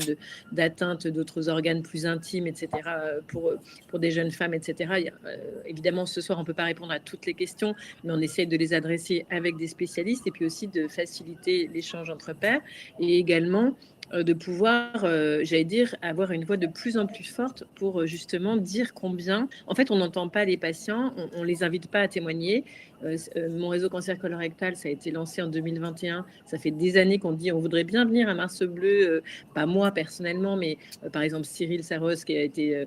[SPEAKER 2] d'atteinte d'autres organes plus intimes, etc. Pour des jeunes femmes, etc. Évidemment, ce soir, on ne peut pas répondre à toutes les questions, mais on essaie de les adresser avec des spécialistes, et puis aussi de faciliter l'échange entre pairs, et également de pouvoir, j'allais dire, avoir une voix de plus en plus forte pour justement dire combien, en fait, on n'entend pas les patients, on les invite pas à témoigner. Mon réseau cancer colorectal, ça a été lancé en 2021. Ça fait des années qu'on dit on voudrait bien venir à Mars Bleu, pas moi personnellement, mais par exemple Cyril Saros qui a été,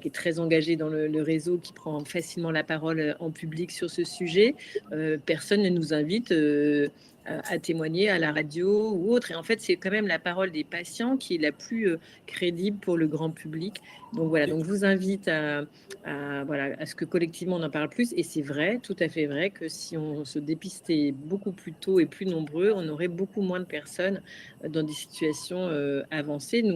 [SPEAKER 2] qui est très engagé dans le réseau, qui prend facilement la parole en public sur ce sujet. Personne ne nous invite à témoigner à la radio ou autre. Et en fait, c'est quand même la parole des patients qui est la plus crédible pour le grand public. Donc voilà, donc je vous invite à ce que collectivement on en parle plus. Et c'est vrai, tout à fait vrai, que si on se dépistait beaucoup plus tôt et plus nombreux, on aurait beaucoup moins de personnes dans des situations avancées. Nous,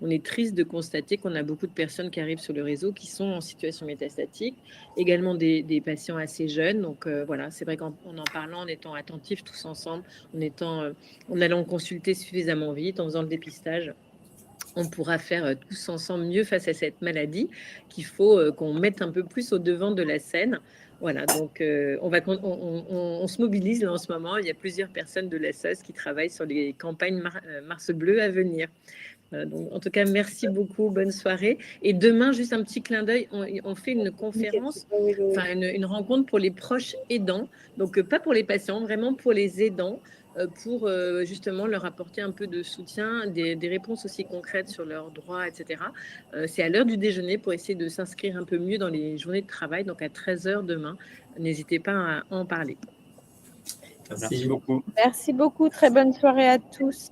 [SPEAKER 2] on est triste de constater qu'on a beaucoup de personnes qui arrivent sur le réseau qui sont en situation métastatique, également des patients assez jeunes. Donc voilà, c'est vrai qu'en en parlant, en étant attentifs tous ensemble, en allant consulter suffisamment vite, en faisant le dépistage, on pourra faire tous ensemble mieux face à cette maladie qu'il faut qu'on mette un peu plus au devant de la scène. Voilà, donc on se mobilise là en ce moment. Il y a plusieurs personnes de l'ASSOS qui travaillent sur les campagnes Mars Bleu à venir. Donc, en tout cas, merci beaucoup, bonne soirée. Et demain, juste un petit clin d'œil, on fait une conférence, enfin une rencontre pour les proches aidants. Donc, pas pour les patients, vraiment pour les aidants. pour justement leur apporter un peu de soutien, des réponses aussi concrètes sur leurs droits, etc. C'est à l'heure du déjeuner pour essayer de s'inscrire un peu mieux dans les journées de travail, donc à 13h demain. N'hésitez pas à en parler.
[SPEAKER 4] Merci beaucoup.
[SPEAKER 1] Merci beaucoup. Très bonne soirée à tous.